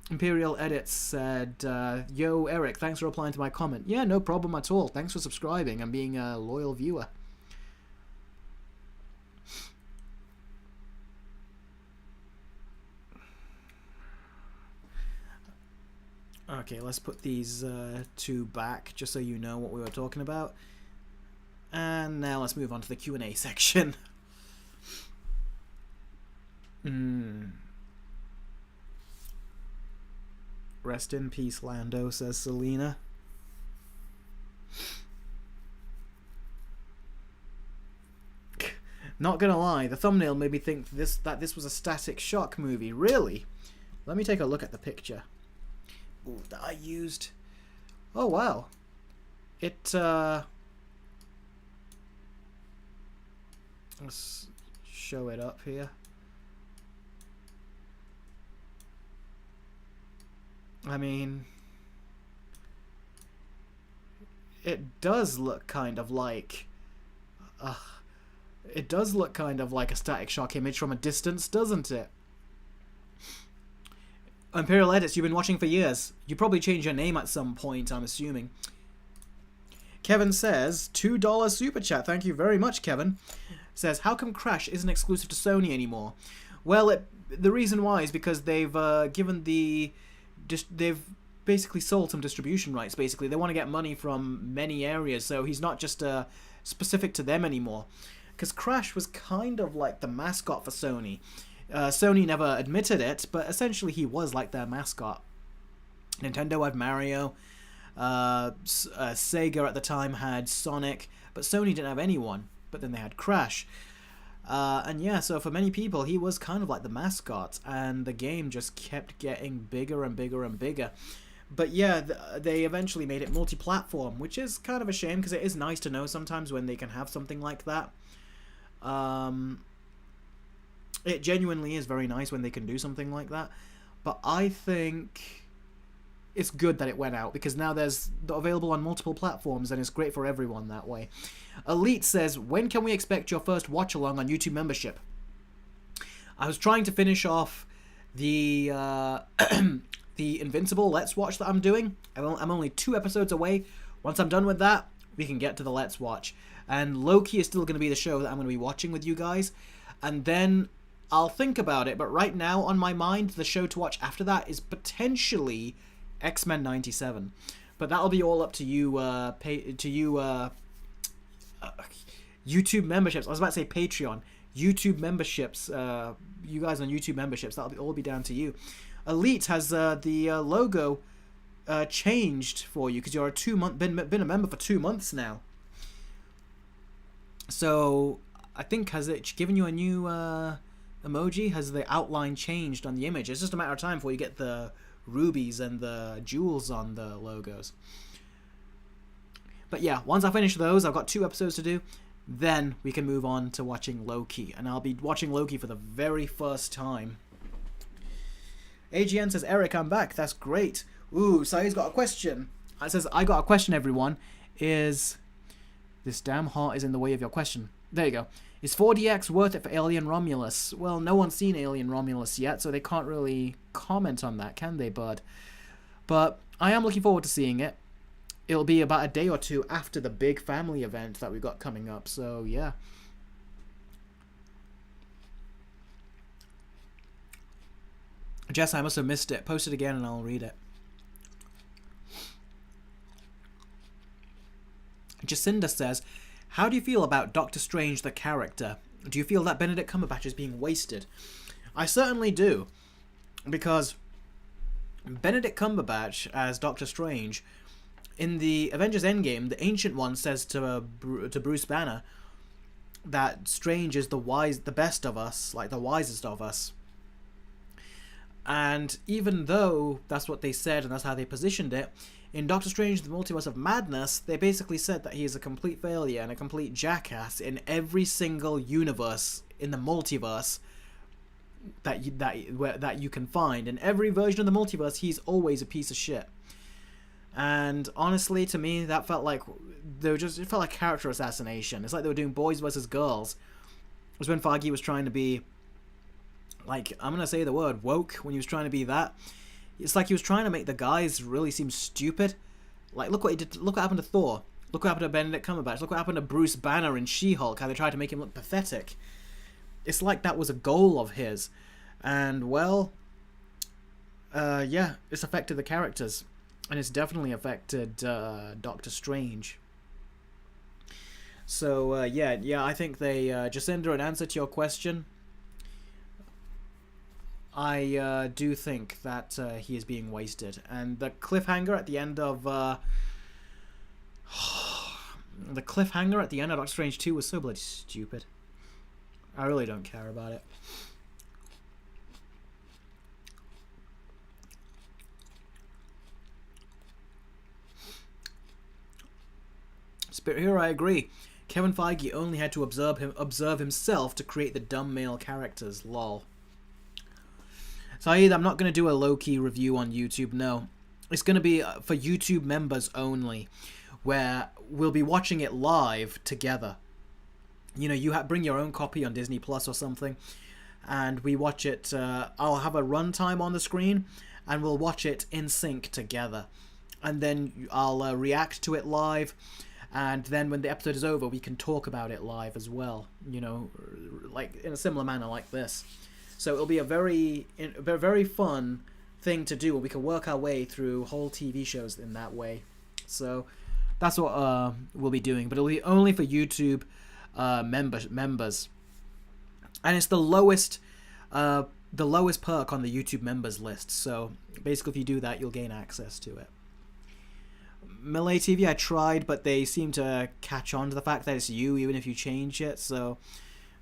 Imperial Edits said, "Yo, Eric, thanks for replying to my comment." Yeah, no problem at all. Thanks for subscribing and being a loyal viewer. Okay, let's put these two back, just so you know what we were talking about. And now let's move on to the Q&A section. Rest in peace, Lando, says Selena. Not gonna lie, the thumbnail made me think that this was a Static Shock movie. Really? Let me take a look at the picture. Ooh, that I used. Oh wow. It let's show it up here. I mean, it does look kind of like a Static Shock image from a distance, doesn't it? Imperial Edits, you've been watching for years. You probably changed your name at some point, I'm assuming. Kevin says, $2 super chat. Thank you very much, Kevin. Says, how come Crash isn't exclusive to Sony anymore? Well, the reason why is because they've they've basically sold some distribution rights. Basically, they want to get money from many areas, so he's not just specific to them anymore. Because Crash was kind of like the mascot for Sony. Sony never admitted it, but essentially he was like their mascot. Nintendo had Mario. Sega at the time had Sonic, but Sony didn't have anyone. But then they had Crash. And yeah, so for many people, he was kind of like the mascot, and the game just kept getting bigger and bigger and bigger. But yeah, they eventually made it multi-platform, which is kind of a shame, because it is nice to know sometimes when they can have something like that. It genuinely is very nice when they can do something like that. But I think it's good that it went out, because now there's available on multiple platforms, and it's great for everyone that way. Elite says, when can we expect your first watch-along on YouTube membership? I was trying to finish off the the Invincible Let's Watch that I'm doing. I'm only 2 episodes away. Once I'm done with that, we can get to the Let's Watch. And Loki is still going to be the show that I'm going to be watching with you guys. And then I'll think about it. But right now, on my mind, the show to watch after that is potentially X-Men 97. But that'll be all up to you, YouTube memberships. I was about to say Patreon. YouTube memberships. You guys on YouTube memberships. That'll all be down to you. Elite has the logo changed for you because you're been a member for 2 months now. So I think, has it given you a new emoji? Has the outline changed on the image? It's just a matter of time before you get the rubies and the jewels on the logos. But yeah, once I finish those, I've got 2 episodes to do. Then we can move on to watching Loki, and I'll be watching Loki for the very first time. AGN says, Eric, I'm back. That's great. Ooh, Saeed's got a question. It says, I got a question, everyone. Is this damn heart is in the way of your question. There you go. Is 4DX worth it for Alien Romulus? Well, no one's seen Alien Romulus yet, so they can't really comment on that, can they, bud? But I am looking forward to seeing it. It'll be about a day or 2 after the big family event that we got coming up, so yeah. Jess, I must have missed it. Post it again and I'll read it. Jacinda says, how do you feel about Doctor Strange the character? Do you feel that Benedict Cumberbatch is being wasted? I certainly do. Because Benedict Cumberbatch as Doctor Strange, in the Avengers Endgame, the Ancient One says to Bruce Banner that Strange is the best of us, like the wisest of us. And even though that's what they said and that's how they positioned it, in Doctor Strange the Multiverse of Madness, they basically said that he is a complete failure and a complete jackass in every single universe in the multiverse that you can find. In every version of the multiverse, he's always a piece of shit. And honestly, to me, that felt like it felt like character assassination. It's like they were doing boys versus girls. It was when Feige was trying to be, like, I'm gonna say the word woke, when he was trying to be that. It's like he was trying to make the guys really seem stupid. Like, look what he did. Look what happened to Thor. Look what happened to Benedict Cumberbatch. Look what happened to Bruce Banner in She-Hulk. How they tried to make him look pathetic. It's like that was a goal of his, and well, yeah, it's affected the characters. And it's definitely affected Doctor Strange. So, yeah, I think they... Jacinda, in answer to your question, I do think that he is being wasted. And the cliffhanger at the end of... the cliffhanger at the end of Doctor Strange 2 was so bloody stupid. I really don't care about it. Spirit Hero, I agree. Kevin Feige only had to observe himself to create the dumb male characters. Lol. Saeed, I'm not going to do a Loki review on YouTube, no. It's going to be for YouTube members only, where we'll be watching it live together. You know, you bring your own copy on Disney Plus or something, and we watch it. I'll have a runtime on the screen, and we'll watch it in sync together. And then I'll react to it live. And then when the episode is over, we can talk about it live as well, you know, like in a similar manner like this. So it'll be a very fun thing to do, and we can work our way through whole TV shows in that way. So that's what we'll be doing, but it'll be only for YouTube members. And it's the lowest perk on the YouTube members list. So basically, if you do that, you'll gain access to it. Malay TV, I tried, but they seem to catch on to the fact that it's you, even if you change it, so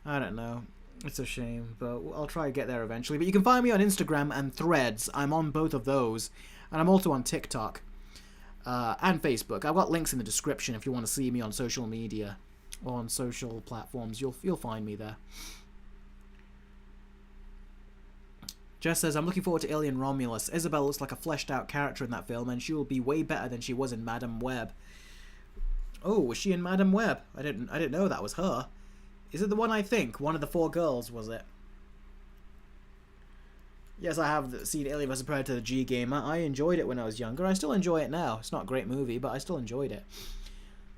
I don't know. It's a shame, but I'll try to get there eventually. But you can find me on Instagram and Threads. I'm on both of those, and I'm also on TikTok and Facebook. I've got links in the description if you want to see me on social media or on social platforms. You'll find me there. Jess says, I'm looking forward to Alien Romulus. Isabel looks like a fleshed out character in that film, and she will be way better than she was in Madam Web. Oh, was she in Madam Web? I didn't know that was her. Is it the one I think? One of the 4 girls, was it? Yes, I have seen Alien vs. Predator, the G-Gamer. I enjoyed it when I was younger. I still enjoy it now. It's not a great movie, but I still enjoyed it.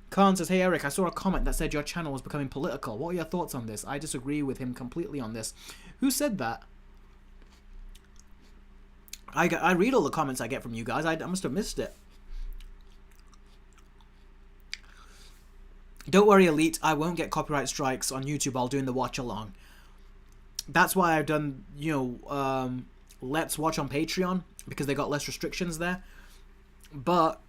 Khan says, hey Eric, I saw a comment that said your channel was becoming political. What are your thoughts on this? I disagree with him completely on this. Who said that? I read all the comments I get from you guys. I must have missed it. Don't worry, Elite. I won't get copyright strikes on YouTube while doing the watch along. That's why I've done, Let's Watch on Patreon, because they got less restrictions there. But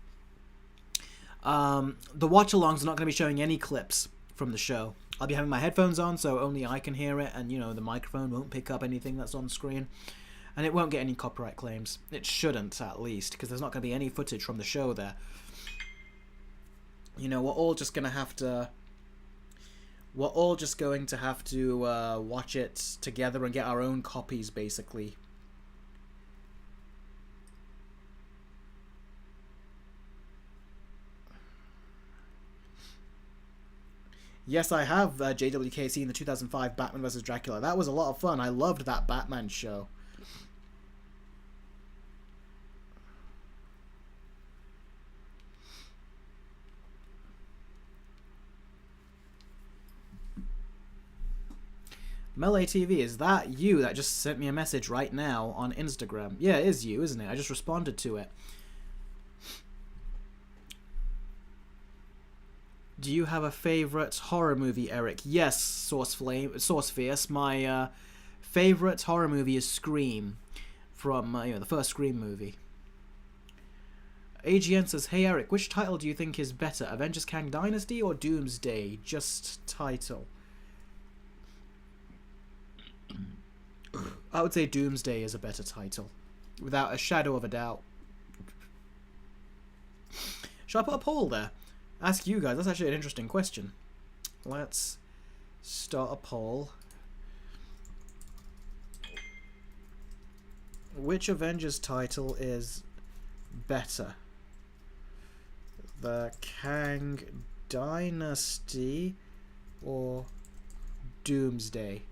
the watch alongs are not going to be showing any clips from the show. I'll be having my headphones on, so only I can hear it, and the microphone won't pick up anything that's on screen, and it won't get any copyright claims. It shouldn't, at least, because there's not going to be any footage from the show there. We're all just going to have to watch it together and get our own copies, basically. Yes, I have JWK seen the 2005 Batman vs. Dracula. That was a lot of fun. I loved that Batman show. Melee TV, is that you that just sent me a message right now on Instagram? Yeah, it is you, isn't it? I just responded to it. Do you have a favorite horror movie, Eric? Yes, Sourcefierce. My favorite horror movie is Scream, from the first Scream movie. AGN says, "Hey Eric, which title do you think is better, Avengers Kang Dynasty or Doomsday? Just title." I would say Doomsday is a better title, without a shadow of a doubt. Should I put a poll there? Ask you guys. That's actually an interesting question. Let's start a poll. Which Avengers title is better? The Kang Dynasty or Doomsday?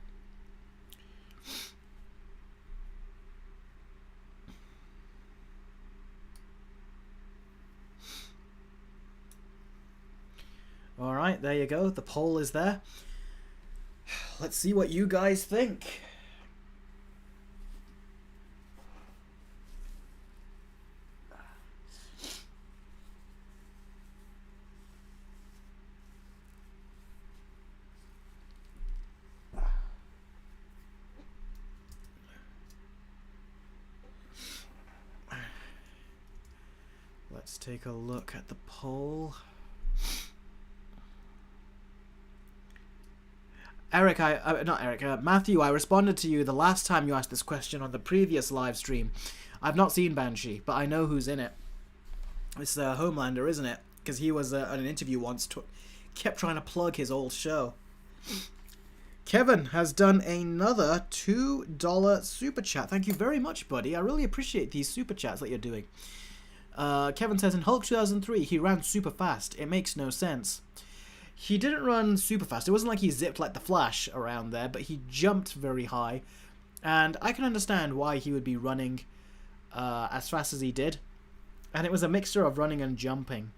Alright, there you go. The poll is there. Let's see what you guys think. Let's take a look at the poll. Eric, Matthew, I responded to you the last time you asked this question on the previous live stream. I've not seen Banshee, but I know who's in it. It's Homelander, isn't it? Because he was on an interview once, kept trying to plug his old show. Kevin has done another $2 super chat. Thank you very much, buddy. I really appreciate these super chats that you're doing. Kevin says, in Hulk 2003, he ran super fast. It makes no sense. He didn't run super fast. It wasn't like he zipped like the Flash around there, but he jumped very high. And I can understand why he would be running as fast as he did. And it was a mixture of running and jumping.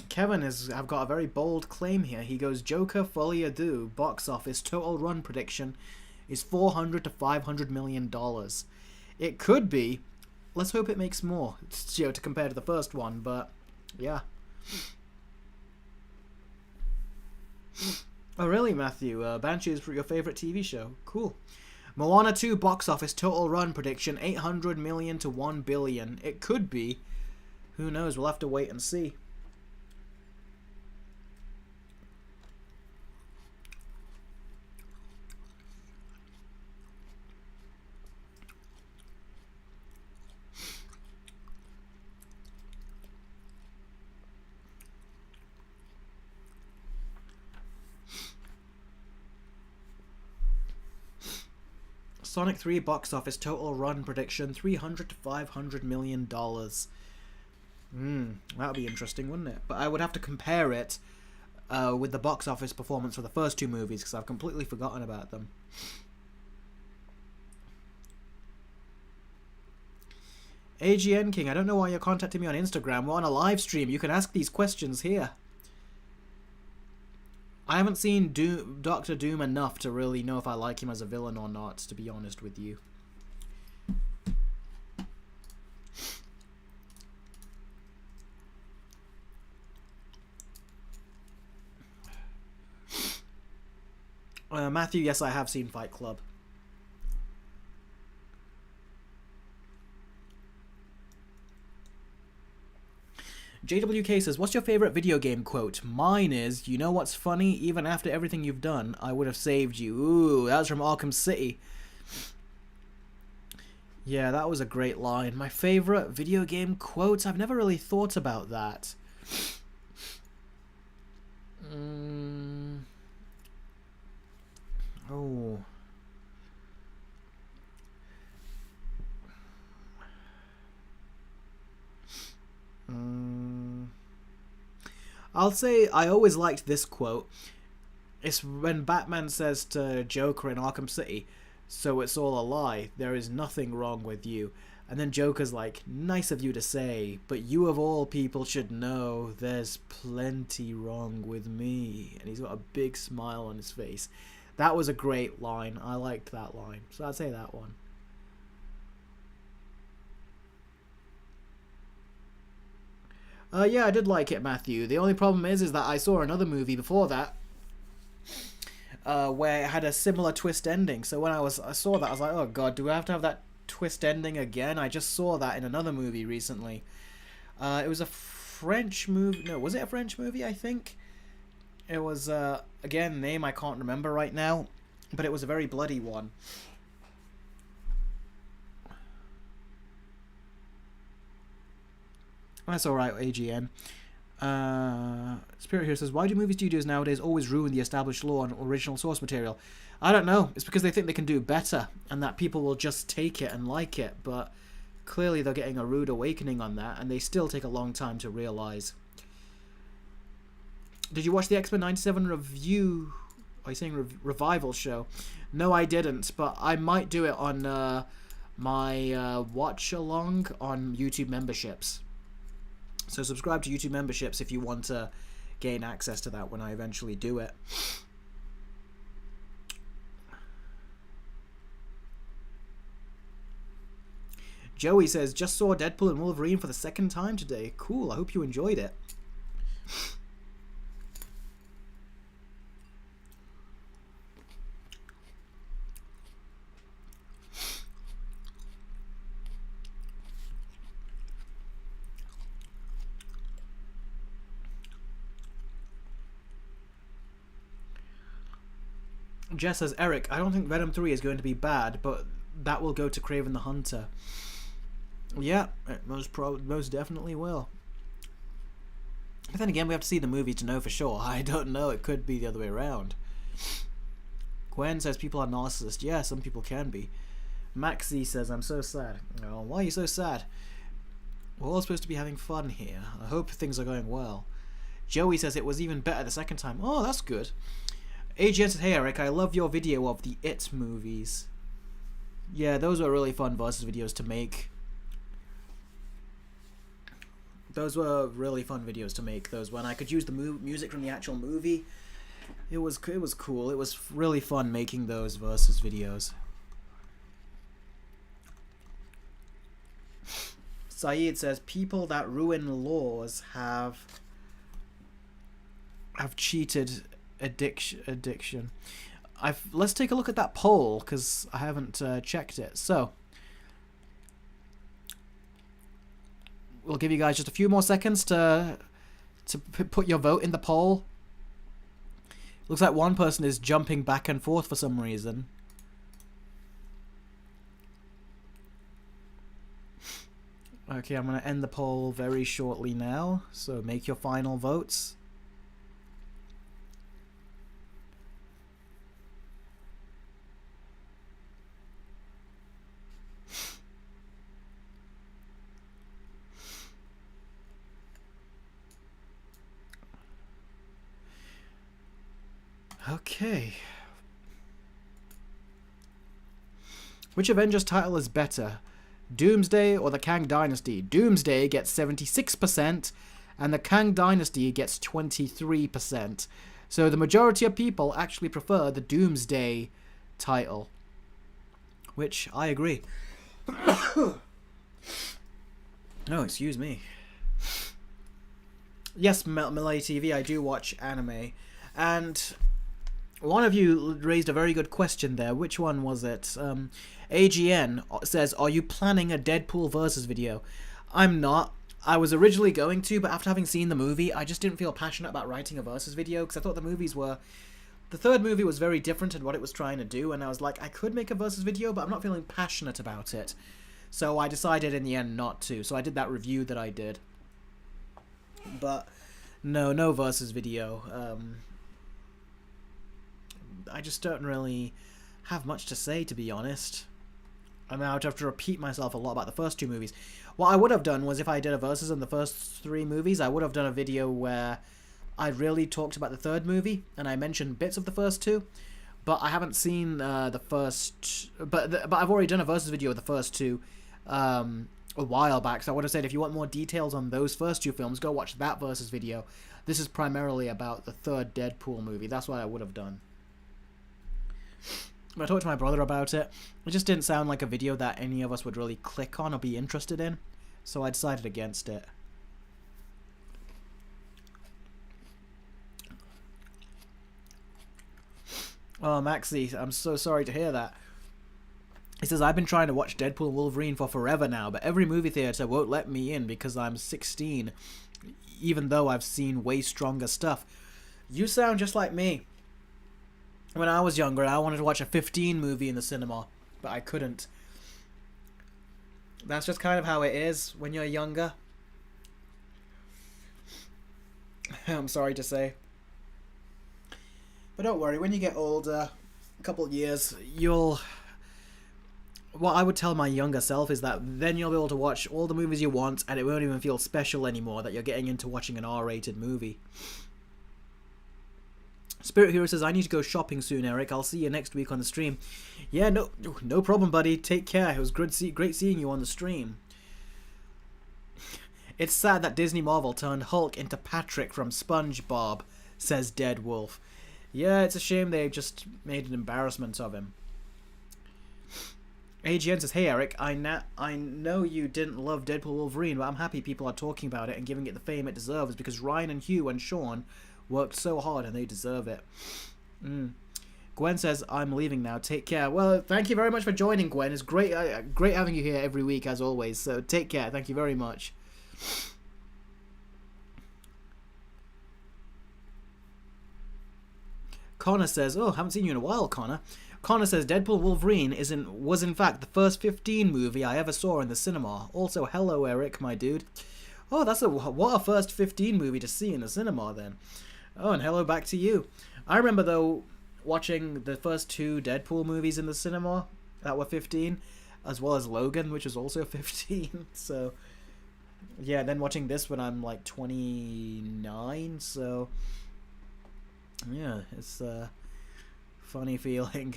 Kevin I've got a very bold claim here. He goes, Joker Folie à Deux box office total run prediction is $400 to $500 million. It could be. Let's hope it makes more, to compare to the first one, but yeah. Oh really, Matthew? Banshee is your favorite TV show. Cool. Moana 2 box office total run prediction $800 million to $1 billion. It could be. Who knows? We'll have to wait and see. Sonic 3 box office total run prediction $300 to $500 million. That would be interesting, wouldn't it? But I would have to compare it with the box office performance for the first two movies, because I've completely forgotten about them. AGN King, I don't know why you're contacting me on Instagram. We're on a live stream. You can ask these questions here. I haven't seen Doctor Doom enough to really know if I like him as a villain or not, to be honest with you. Matthew, yes, I have seen Fight Club. JWK says, what's your favorite video game quote? Mine is, you know what's funny? Even after everything you've done, I would have saved you. Ooh, that was from Arkham City. Yeah, that was a great line. My favorite video game quote? I've never really thought about that. Oh. I'll say I always liked this quote. It's when Batman says to Joker in Arkham City, so it's all a lie, there is nothing wrong with you. And then Joker's like, nice of you to say, but you of all people should know there's plenty wrong with me. And he's got a big smile on his face. That was a great line. I liked that line. So I'd say that one. Yeah, I did like it, Matthew. The only problem is that I saw another movie before that where it had a similar twist ending. So when I saw that, I was like, oh god, do I have to have that twist ending again? I just saw that in another movie recently. It was a French movie. No, was it a French movie, I think? It was, again, name I can't remember right now, but it was a very bloody one. That's alright, AGN. Spirit here says, why do movie studios nowadays always ruin the established law on original source material? I don't know. It's because they think they can do better, and that people will just take it and like it, but clearly they're getting a rude awakening on that, and they still take a long time to realise. Did you watch the X-Men 97 review? Are you saying revival show? No, I didn't, but I might do it on my watch-along on YouTube memberships. So subscribe to YouTube memberships if you want to gain access to that when I eventually do it. Joey says, just saw Deadpool and Wolverine for the second time today. Cool, I hope you enjoyed it. Jess says, Eric, I don't think Venom 3 is going to be bad, but that will go to Kraven the Hunter. Yeah, it most definitely will. But then again, we have to see the movie to know for sure. I don't know, it could be the other way around. Gwen says people are narcissists. Yeah, some people can be. Maxie says, I'm so sad. Oh, why are you so sad? We're all supposed to be having fun here. I hope things are going well. Joey says it was even better the second time. Oh, that's good. AGN says, hey Eric, I love your video of the It movies. Yeah, those were really fun versus videos to make. Those were really fun videos to make. Those when I could use the music from the actual movie. It was cool. It was really fun making those versus videos. Saeed says people that ruin laws have cheated addiction. Let's take a look at that poll because I haven't checked it. So we'll give you guys just a few more seconds to put your vote in the poll. Looks like one person is jumping back and forth for some reason. Okay, I'm going to end the poll very shortly now, so make your final votes. Okay. Which Avengers title is better? Doomsday or the Kang Dynasty? Doomsday gets 76%, and the Kang Dynasty gets 23%. So the majority of people actually prefer the Doomsday title, which I agree. Oh, excuse me. Yes, Malay TV, I do watch anime, and one of you raised a very good question there. Which one was it? AGN says, are you planning a Deadpool versus video? I'm not. I was originally going to, but after having seen the movie, I just didn't feel passionate about writing a versus video, because I thought the third movie was very different in what it was trying to do, and I was like, I could make a versus video, but I'm not feeling passionate about it. So I decided in the end not to. So I did that review that I did. But no versus video. I just don't really have much to say, to be honest. I mean, I would have to repeat myself a lot about the first two movies. What I would have done was, if I did a versus on the first three movies, I would have done a video where I really talked about the third movie, and I mentioned bits of the first two. But I haven't seen the first... But I've already done a versus video of the first two a while back, so I would have said, if you want more details on those first two films, go watch that versus video. This is primarily about the third Deadpool movie. That's what I would have done. But I talked to my brother about it. It just didn't sound like a video that any of us would really click on or be interested in, so I decided against it. Oh, Maxie, I'm so sorry to hear that. He says, I've been trying to watch Deadpool and Wolverine for forever now, but every movie theater won't let me in because I'm 16, even though I've seen way stronger stuff. You sound just like me. When I was younger, I wanted to watch a 15 movie in the cinema, but I couldn't. That's just kind of how it is when you're younger. I'm sorry to say. But don't worry, when you get older, a couple of years, what I would tell my younger self is that then you'll be able to watch all the movies you want, and it won't even feel special anymore that you're getting into watching an R-rated movie. Spirit Hero says, I need to go shopping soon, Eric. I'll see you next week on the stream. Yeah, no problem, buddy. Take care. It was great seeing you on the stream. It's sad that Disney Marvel turned Hulk into Patrick from SpongeBob, says Dead Wolf. Yeah, it's a shame they just made an embarrassment of him. AGN says, hey Eric, I know you didn't love Deadpool Wolverine, but I'm happy people are talking about it and giving it the fame it deserves, because Ryan and Hugh and Sean worked so hard and they deserve it. Gwen says, I'm leaving now. Take care. Well, thank you very much for joining, Gwen. It's great having you here every week, as always. So take care. Thank you very much. Connor says, oh, haven't seen you in a while, Connor. Connor says, Deadpool Wolverine was in fact the first 15 movie I ever saw in the cinema. Also, hello, Eric, my dude. Oh, what a first 15 movie to see in the cinema, then. Oh, and hello back to you. I remember, though, watching the first two Deadpool movies in the cinema that were 15, as well as Logan, which was also 15. So, yeah, then watching this when I'm, like, 29, so... yeah, it's a funny feeling.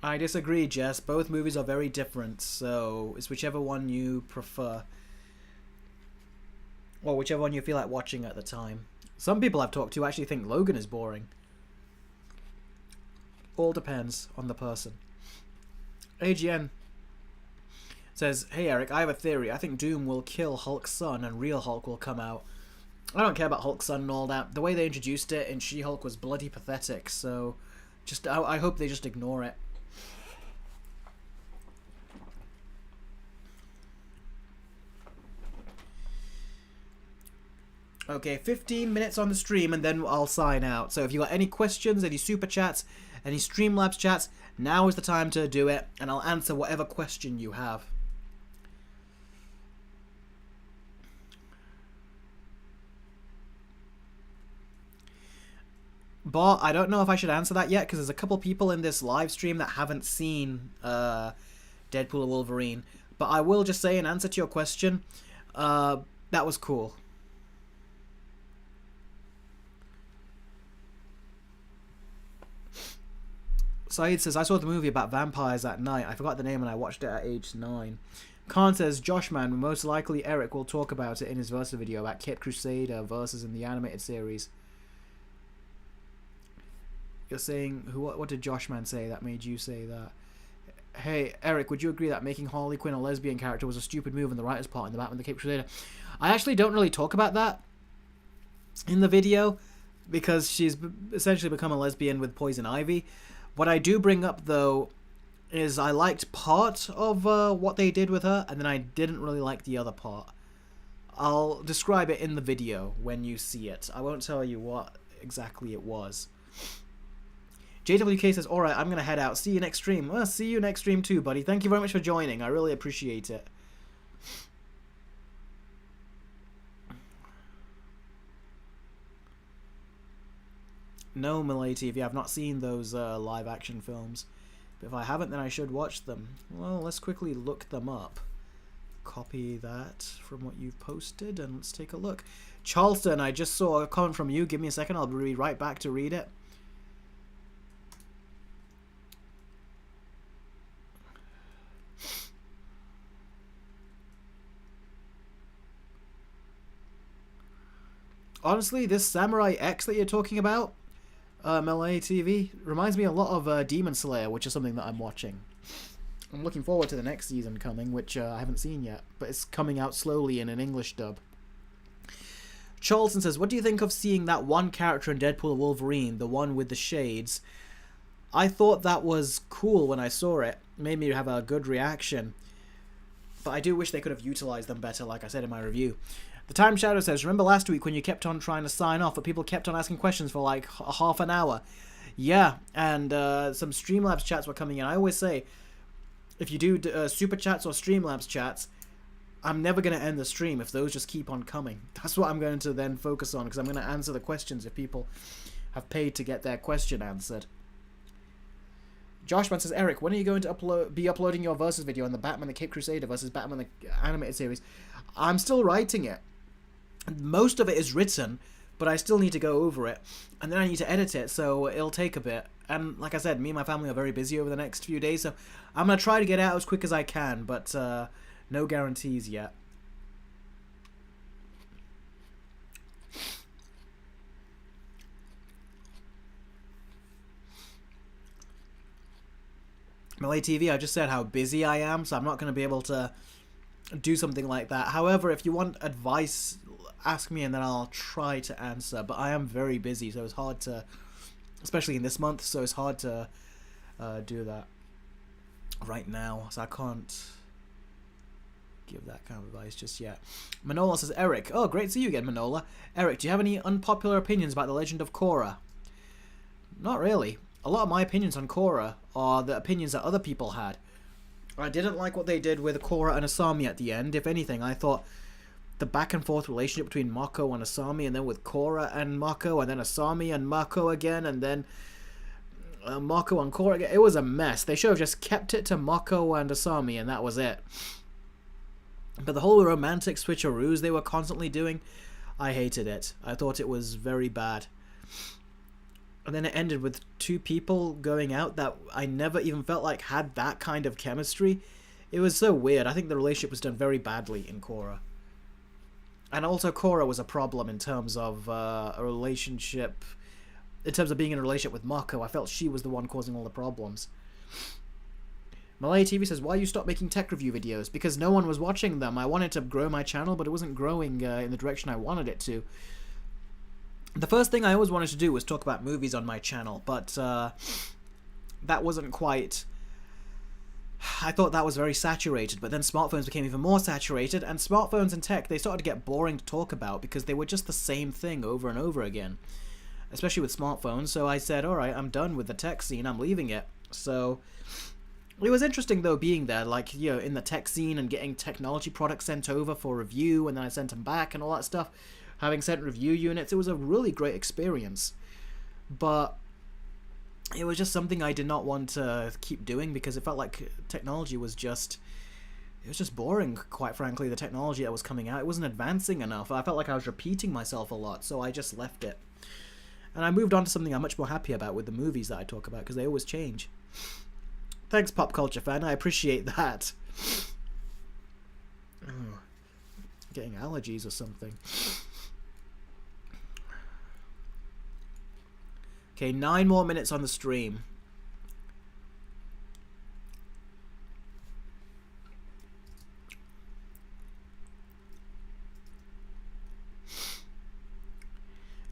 I disagree, Jess. Both movies are very different, so it's whichever one you prefer. Or whichever one you feel like watching at the time. Some people I've talked to actually think Logan is boring. All depends on the person. AGN says, hey Eric, I have a theory. I think Doom will kill Hulk's son and real Hulk will come out. I don't care about Hulk's son and all that. The way they introduced it in She-Hulk was bloody pathetic, so I hope they just ignore it. Okay, 15 minutes on the stream and then I'll sign out. So if you got any questions, any super chats, any Streamlabs chats, now is the time to do it and I'll answer whatever question you have. But I don't know if I should answer that yet, because there's a couple people in this live stream that haven't seen Deadpool and Wolverine. But I will just say, in answer to your question, that was cool. Saeed says, I saw the movie about vampires at night. I forgot the name and I watched it at age 9. Khan says, Joshman, most likely Eric will talk about it in his versus video about Kit Crusader versus in the animated series. You're saying, what did Joshman say that made you say that? Hey, Eric, would you agree that making Harley Quinn a lesbian character was a stupid move on the writer's part in the Batman the Cape Crusader? I actually don't really talk about that in the video because she's essentially become a lesbian with Poison Ivy. What I do bring up, though, is I liked part of what they did with her, and then I didn't really like the other part. I'll describe it in the video when you see it. I won't tell you what exactly it was. JWK says, alright, I'm going to head out. See you next stream. Well, see you next stream too, buddy. Thank you very much for joining. I really appreciate it. No, Milady, if you have not seen those live action films. But if I haven't, then I should watch them. Well, let's quickly look them up. Copy that from what you've posted, and let's take a look. Charleston, I just saw a comment from you. Give me a second, I'll be right back to read it. Honestly, this Samurai X that you're talking about, Melee TV, reminds me a lot of Demon Slayer, which is something that I'm watching. I'm looking forward to the next season coming, which I haven't seen yet, but it's coming out slowly in an English dub. Charlton says, what do you think of seeing that one character in Deadpool and Wolverine, the one with the shades? I thought that was cool when I saw it. It made me have a good reaction. But I do wish they could have utilized them better, like I said in my review. The Time Shadow says, remember last week when you kept on trying to sign off, but people kept on asking questions for like half an hour? Yeah, and some Streamlabs chats were coming in. I always say, if you do Super Chats or Streamlabs chats, I'm never going to end the stream if those just keep on coming. That's what I'm going to then focus on, because I'm going to answer the questions if people have paid to get their question answered. Joshman says, Eric, when are you going to be uploading your versus video on the Batman the Cape Crusader versus Batman the animated series? I'm still writing it. Most of it is written, but I still need to go over it, and then I need to edit it, so it'll take a bit. And like I said, me and my family are very busy over the next few days, so I'm going to try to get out as quick as I can, but no guarantees yet. Melee TV, I just said how busy I am, so I'm not going to be able to do something like that. However, if you want advice, ask me and then I'll try to answer. But I am very busy, so it's hard to, especially in this month, so it's hard to do that right now. So I can't give that kind of advice just yet. Manola says, Eric, oh, great to see you again, Manola. Eric, do you have any unpopular opinions about the Legend of Korra? Not really. A lot of my opinions on Korra are the opinions that other people had. I didn't like what they did with Korra and Asami at the end. If anything, I thought the back and forth relationship between Mako and Asami, and then with Korra and Mako, and then Asami and Mako again, and then Mako and Korra again. It was a mess. They should have just kept it to Mako and Asami, and that was it. But the whole romantic switcheroos they were constantly doing, I hated it. I thought it was very bad. And then it ended with two people going out that I never even felt like had that kind of chemistry. It was so weird. I think the relationship was done very badly in Korra. And also Korra was a problem in terms of a relationship, in terms of being in a relationship with Mako. I felt she was the one causing all the problems. Malaya TV says, why you stopped making tech review videos? Because no one was watching them. I wanted to grow my channel, but it wasn't growing in the direction I wanted it to. The first thing I always wanted to do was talk about movies on my channel, but that wasn't quite... I thought that was very saturated, but then smartphones became even more saturated, and smartphones and tech, they started to get boring to talk about because they were just the same thing over and over again, especially with smartphones. So I said, alright, I'm done with the tech scene, I'm leaving it. So it was interesting, though, being there, like, you know, in the tech scene and getting technology products sent over for review, and then I sent them back and all that stuff. Having sent review units, it was a really great experience. but it was just something I did not want to keep doing because it felt like technology was just... It was just boring, quite frankly, the technology that was coming out. It wasn't advancing enough. I felt like I was repeating myself a lot, so I just left it. And I moved on to something I'm much more happy about with the movies that I talk about, because they always change. Thanks, Pop Culture Fan. I appreciate that. Oh, getting allergies or something. Okay, 9 more minutes on the stream.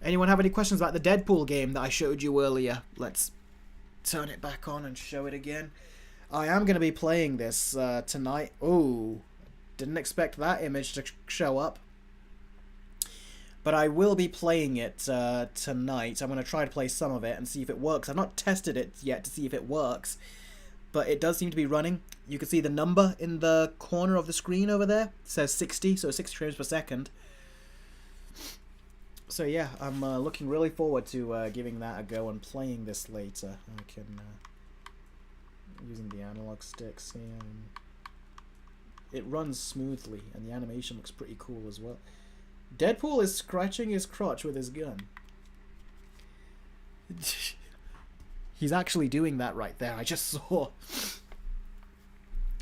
Anyone have any questions about the Deadpool game that I showed you earlier? Let's turn it back on and show it again. I am going to be playing this tonight. Oh, didn't expect that image to show up. But I will be playing it tonight. I'm going to try to play some of it and see if it works. I've not tested it yet to see if it works, but it does seem to be running. You can see the number in the corner of the screen over there. It says 60, so 60 frames per second. So yeah, I'm looking really forward to giving that a go and playing this later. I can, using the analog sticks here. It runs smoothly, and the animation looks pretty cool as well. Deadpool is scratching his crotch with his gun. He's actually doing that right there, I just saw.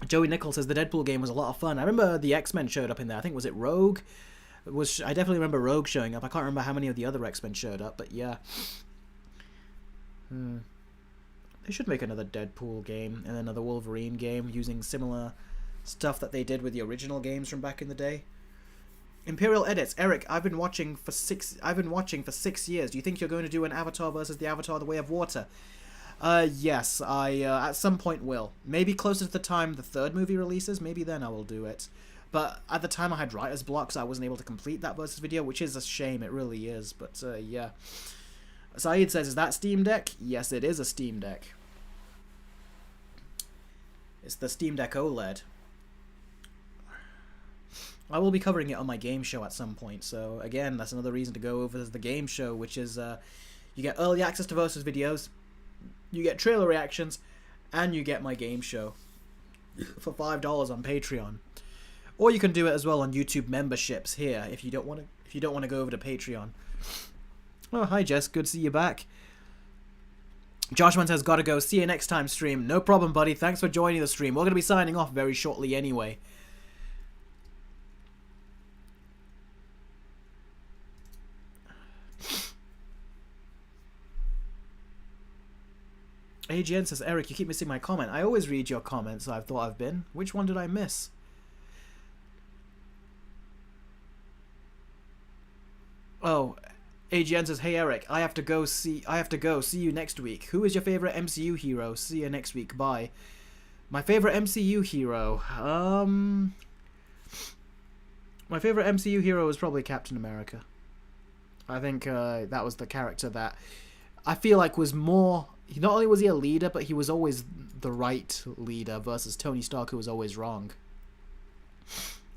Joey Nichols says the Deadpool game was a lot of fun. I remember the X-Men showed up in there. I think, was it Rogue? I definitely remember Rogue showing up. I can't remember how many of the other X-Men showed up, but yeah. They should make another Deadpool game and another Wolverine game using similar stuff that they did with the original games from back in the day. Imperial Edits, Eric, I've been watching for 6 years. Do you think you're going to do an Avatar versus the Avatar: The Way of Water? Yes, I at some point will. Maybe closer to the time the third movie releases, maybe then I will do it. But at the time I had writer's blocks, I wasn't able to complete that versus video, which is a shame, it really is. But yeah. Saeed says, is that Steam Deck? Yes, it is a Steam Deck. It's the Steam Deck OLED. I will be covering it on my game show at some point, so again, that's another reason to go over the game show, which is you get early access to versus videos, you get trailer reactions, and you get my game show for $5 on Patreon. Or you can do it as well on YouTube memberships here if you don't want to go over to Patreon. Oh, hi Jess, good to see you back. Joshman says, gotta go. See you next time stream. No problem, buddy. Thanks for joining the stream. We're gonna be signing off very shortly anyway. AGN says, Eric, you keep missing my comment. I always read your comments, I've thought I've been. Which one did I miss? Oh, AGN says, hey Eric, I have to go. See you next week. Who is your favorite MCU hero? See you next week. Bye. My favorite MCU hero. My favorite MCU hero is probably Captain America. I think that was the character that I feel like was more... Not only was he a leader, but he was always the right leader versus Tony Stark, who was always wrong.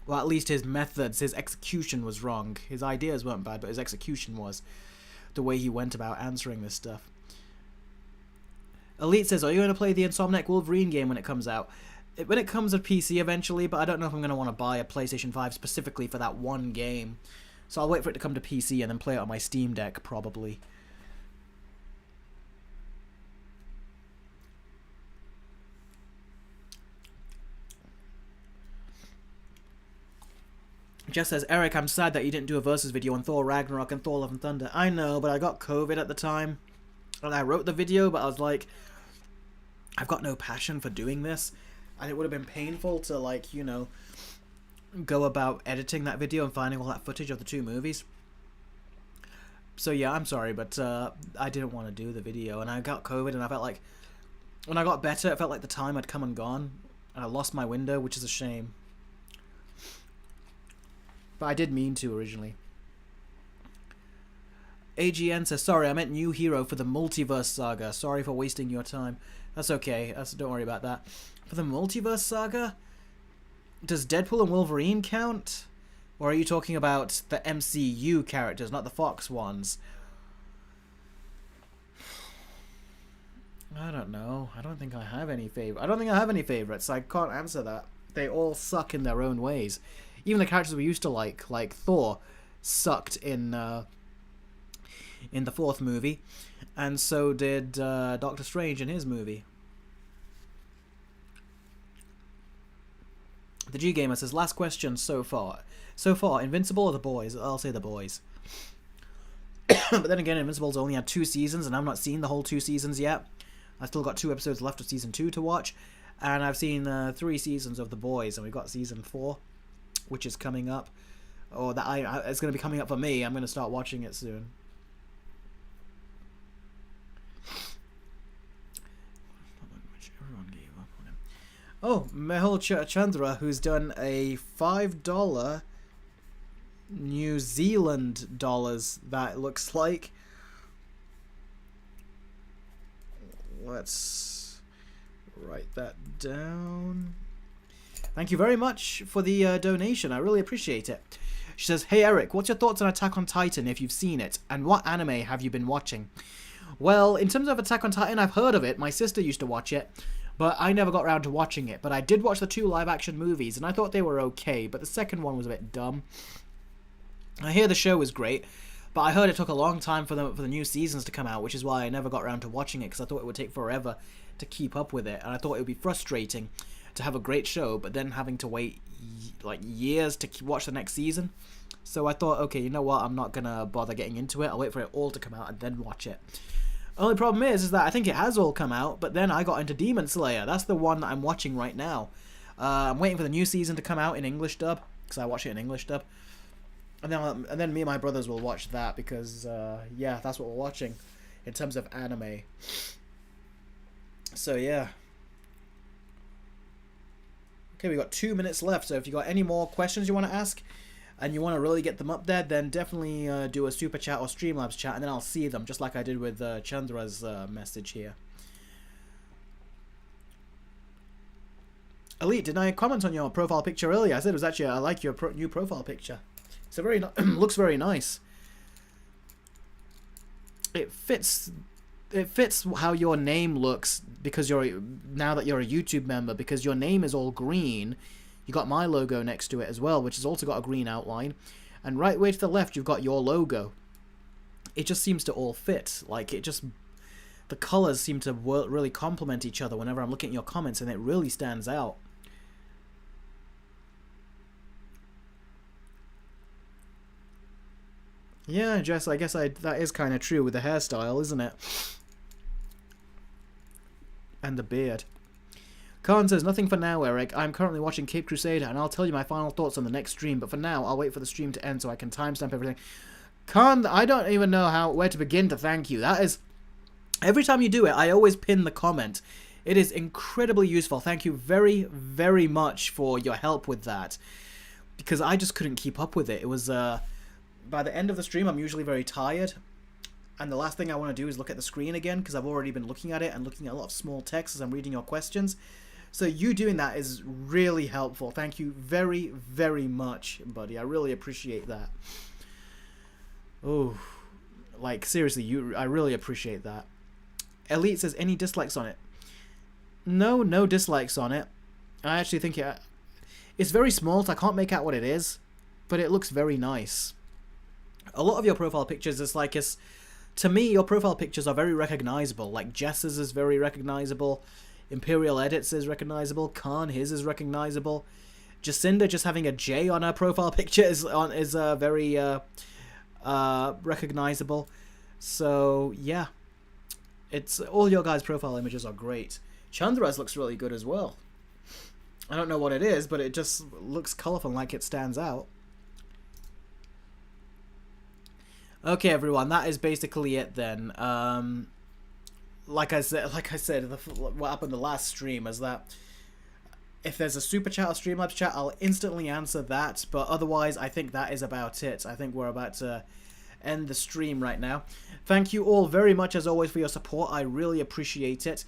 Well, at least his methods, his execution was wrong. His ideas weren't bad, but his execution was. The way he went about answering this stuff. Elite says, are you going to play the Insomniac Wolverine game when it comes out? When it comes to PC eventually, but I don't know if I'm going to want to buy a PlayStation 5 specifically for that one game. So I'll wait for it to come to PC and then play it on my Steam Deck, probably. Jess says, Eric, I'm sad that you didn't do a versus video on Thor Ragnarok and Thor Love and Thunder. I know, but I got COVID at the time. And I wrote the video, but I was like, I've got no passion for doing this. And it would have been painful to, like, you know, go about editing that video and finding all that footage of the two movies. So yeah, I'm sorry, but I didn't want to do the video. And I got COVID, and I felt like, when I got better, it felt like the time had come and gone. And I lost my window, which is a shame. But I did mean to originally. AGN says, sorry, I meant new hero for the Multiverse Saga. Sorry for wasting your time. That's okay. Don't worry about that. For the Multiverse Saga? Does Deadpool and Wolverine count? Or are you talking about the MCU characters, not the Fox ones? I don't know. I don't think I have any favorite. I don't think I have any favorites. I can't answer that. They all suck in their own ways. Even the characters we used to like Thor, sucked in the fourth movie, and so did Doctor Strange in his movie. The G Gamer says, last question so far. So far, Invincible or The Boys? I'll say The Boys. But then again, Invincible's only had 2 seasons, and I've not seen the whole 2 seasons yet. I've still got 2 episodes left of season 2 to watch, and I've seen 3 seasons of The Boys, and we've got season 4, which is coming up. Or that it's going to be coming up for me. I'm going to start watching it soon. Oh, Mehul Chandra, who's done a $5 New Zealand dollars, that looks like. Let's write that down. Thank you very much for the donation. I really appreciate it. She says, hey Eric, what's your thoughts on Attack on Titan if you've seen it? And what anime have you been watching? Well, in terms of Attack on Titan, I've heard of it. My sister used to watch it, but I never got around to watching it. But I did watch the 2 live-action movies, and I thought they were okay, but the second one was a bit dumb. I hear the show was great, but I heard it took a long time for the new seasons to come out, which is why I never got around to watching it, because I thought it would take forever to keep up with it, and I thought it would be frustrating to have a great show, but then having to wait like years to watch the next season. So I thought, okay, you know what, I'm not gonna bother getting into it. I'll wait for it all to come out and then watch it. Only problem is that I think it has all come out, but then I got into Demon Slayer. That's the one that I'm watching right now. I'm waiting for the new season to come out in English dub, because I watch it in English dub. And then me and my brothers will watch that, because, yeah, that's what we're watching in terms of anime. So, yeah. Okay, we got 2 minutes left, so if you got any more questions you want to ask, and you want to really get them up there, then definitely do a Super Chat or Streamlabs chat, and then I'll see them, just like I did with Chandra's message here. Elite, did I comment on your profile picture earlier? I said it was actually, I like your new profile picture. It's a very looks very nice. It fits how your name looks, because now that you're a YouTube member, because your name is all green. You got my logo next to it as well, which has also got a green outline, and right way to the left you've got your logo. It just seems to all fit. Like, it just, the colors seem to really complement each other whenever I'm looking at your comments, and it really stands out. Yeah, Jess, I guess that is kind of true with the hairstyle, isn't it? And the beard. Khan says, nothing for now, Eric. I'm currently watching Cape Crusader, and I'll tell you my final thoughts on the next stream, but for now, I'll wait for the stream to end so I can timestamp everything. Khan, I don't even know where to begin to thank you. That is, every time you do it, I always pin the comment. It is incredibly useful. Thank you very, very much for your help with that, because I just couldn't keep up with it. It was, by the end of the stream, I'm usually very tired, and the last thing I want to do is look at the screen again, because I've already been looking at it and looking at a lot of small text as I'm reading your questions. So you doing that is really helpful. Thank you very, very much, buddy. I really appreciate that. Oh, like, seriously, I really appreciate that. Elite says, any dislikes on it? No dislikes on it. I actually think it's very small, so I can't make out what it is, but it looks very nice. A lot of your profile pictures is like, to me, your profile pictures are very recognizable. Like, Jess's is very recognizable. Imperial Edits is recognizable. Khan, his is recognizable. Jacinda just having a J on her profile picture is very recognizable. So yeah, it's all your guys' profile images are great. Chandra's looks really good as well. I don't know what it is, but it just looks colorful, like it stands out. Okay, everyone, that is basically it then. Like I said, what happened the last stream is that if there's a super chat or Streamlabs chat, I'll instantly answer that. But otherwise, I think that is about it. I think we're about to end the stream right now. Thank you all very much, as always, for your support. I really appreciate it.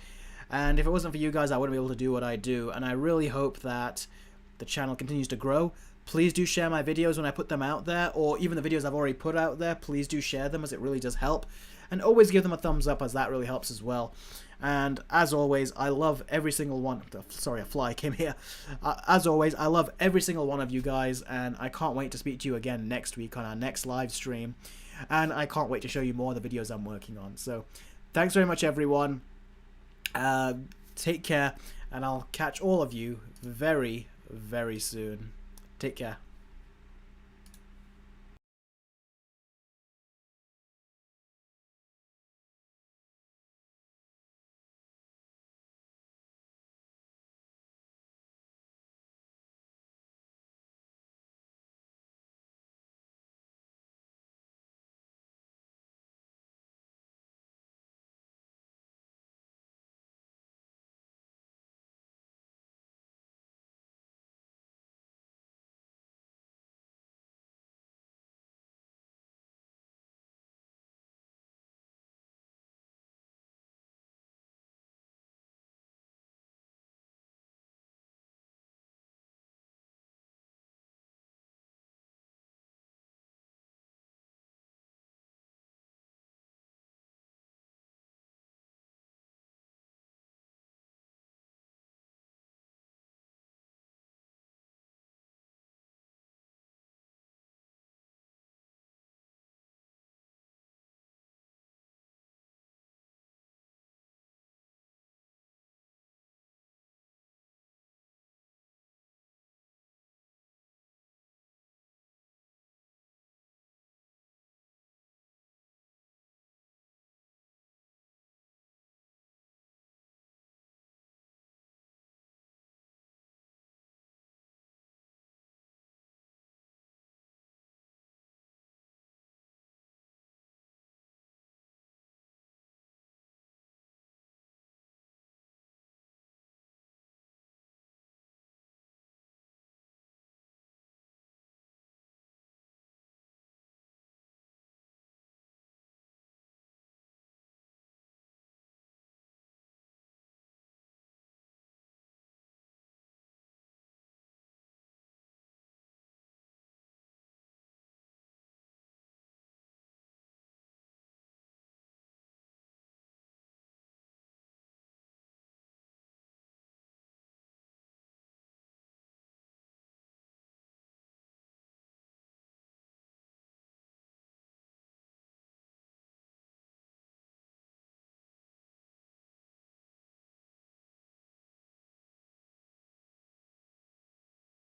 And if it wasn't for you guys, I wouldn't be able to do what I do. And I really hope that the channel continues to grow. Please do share my videos when I put them out there, or even the videos I've already put out there. Please do share them, as it really does help. And always give them a thumbs up, as that really helps as well. And as always, I love every single one. Sorry, a fly came here. As always, I love every single one of you guys, and I can't wait to speak to you again next week on our next live stream. And I can't wait to show you more of the videos I'm working on. So, thanks very much, everyone. Take care, and I'll catch all of you very, very soon. Take care.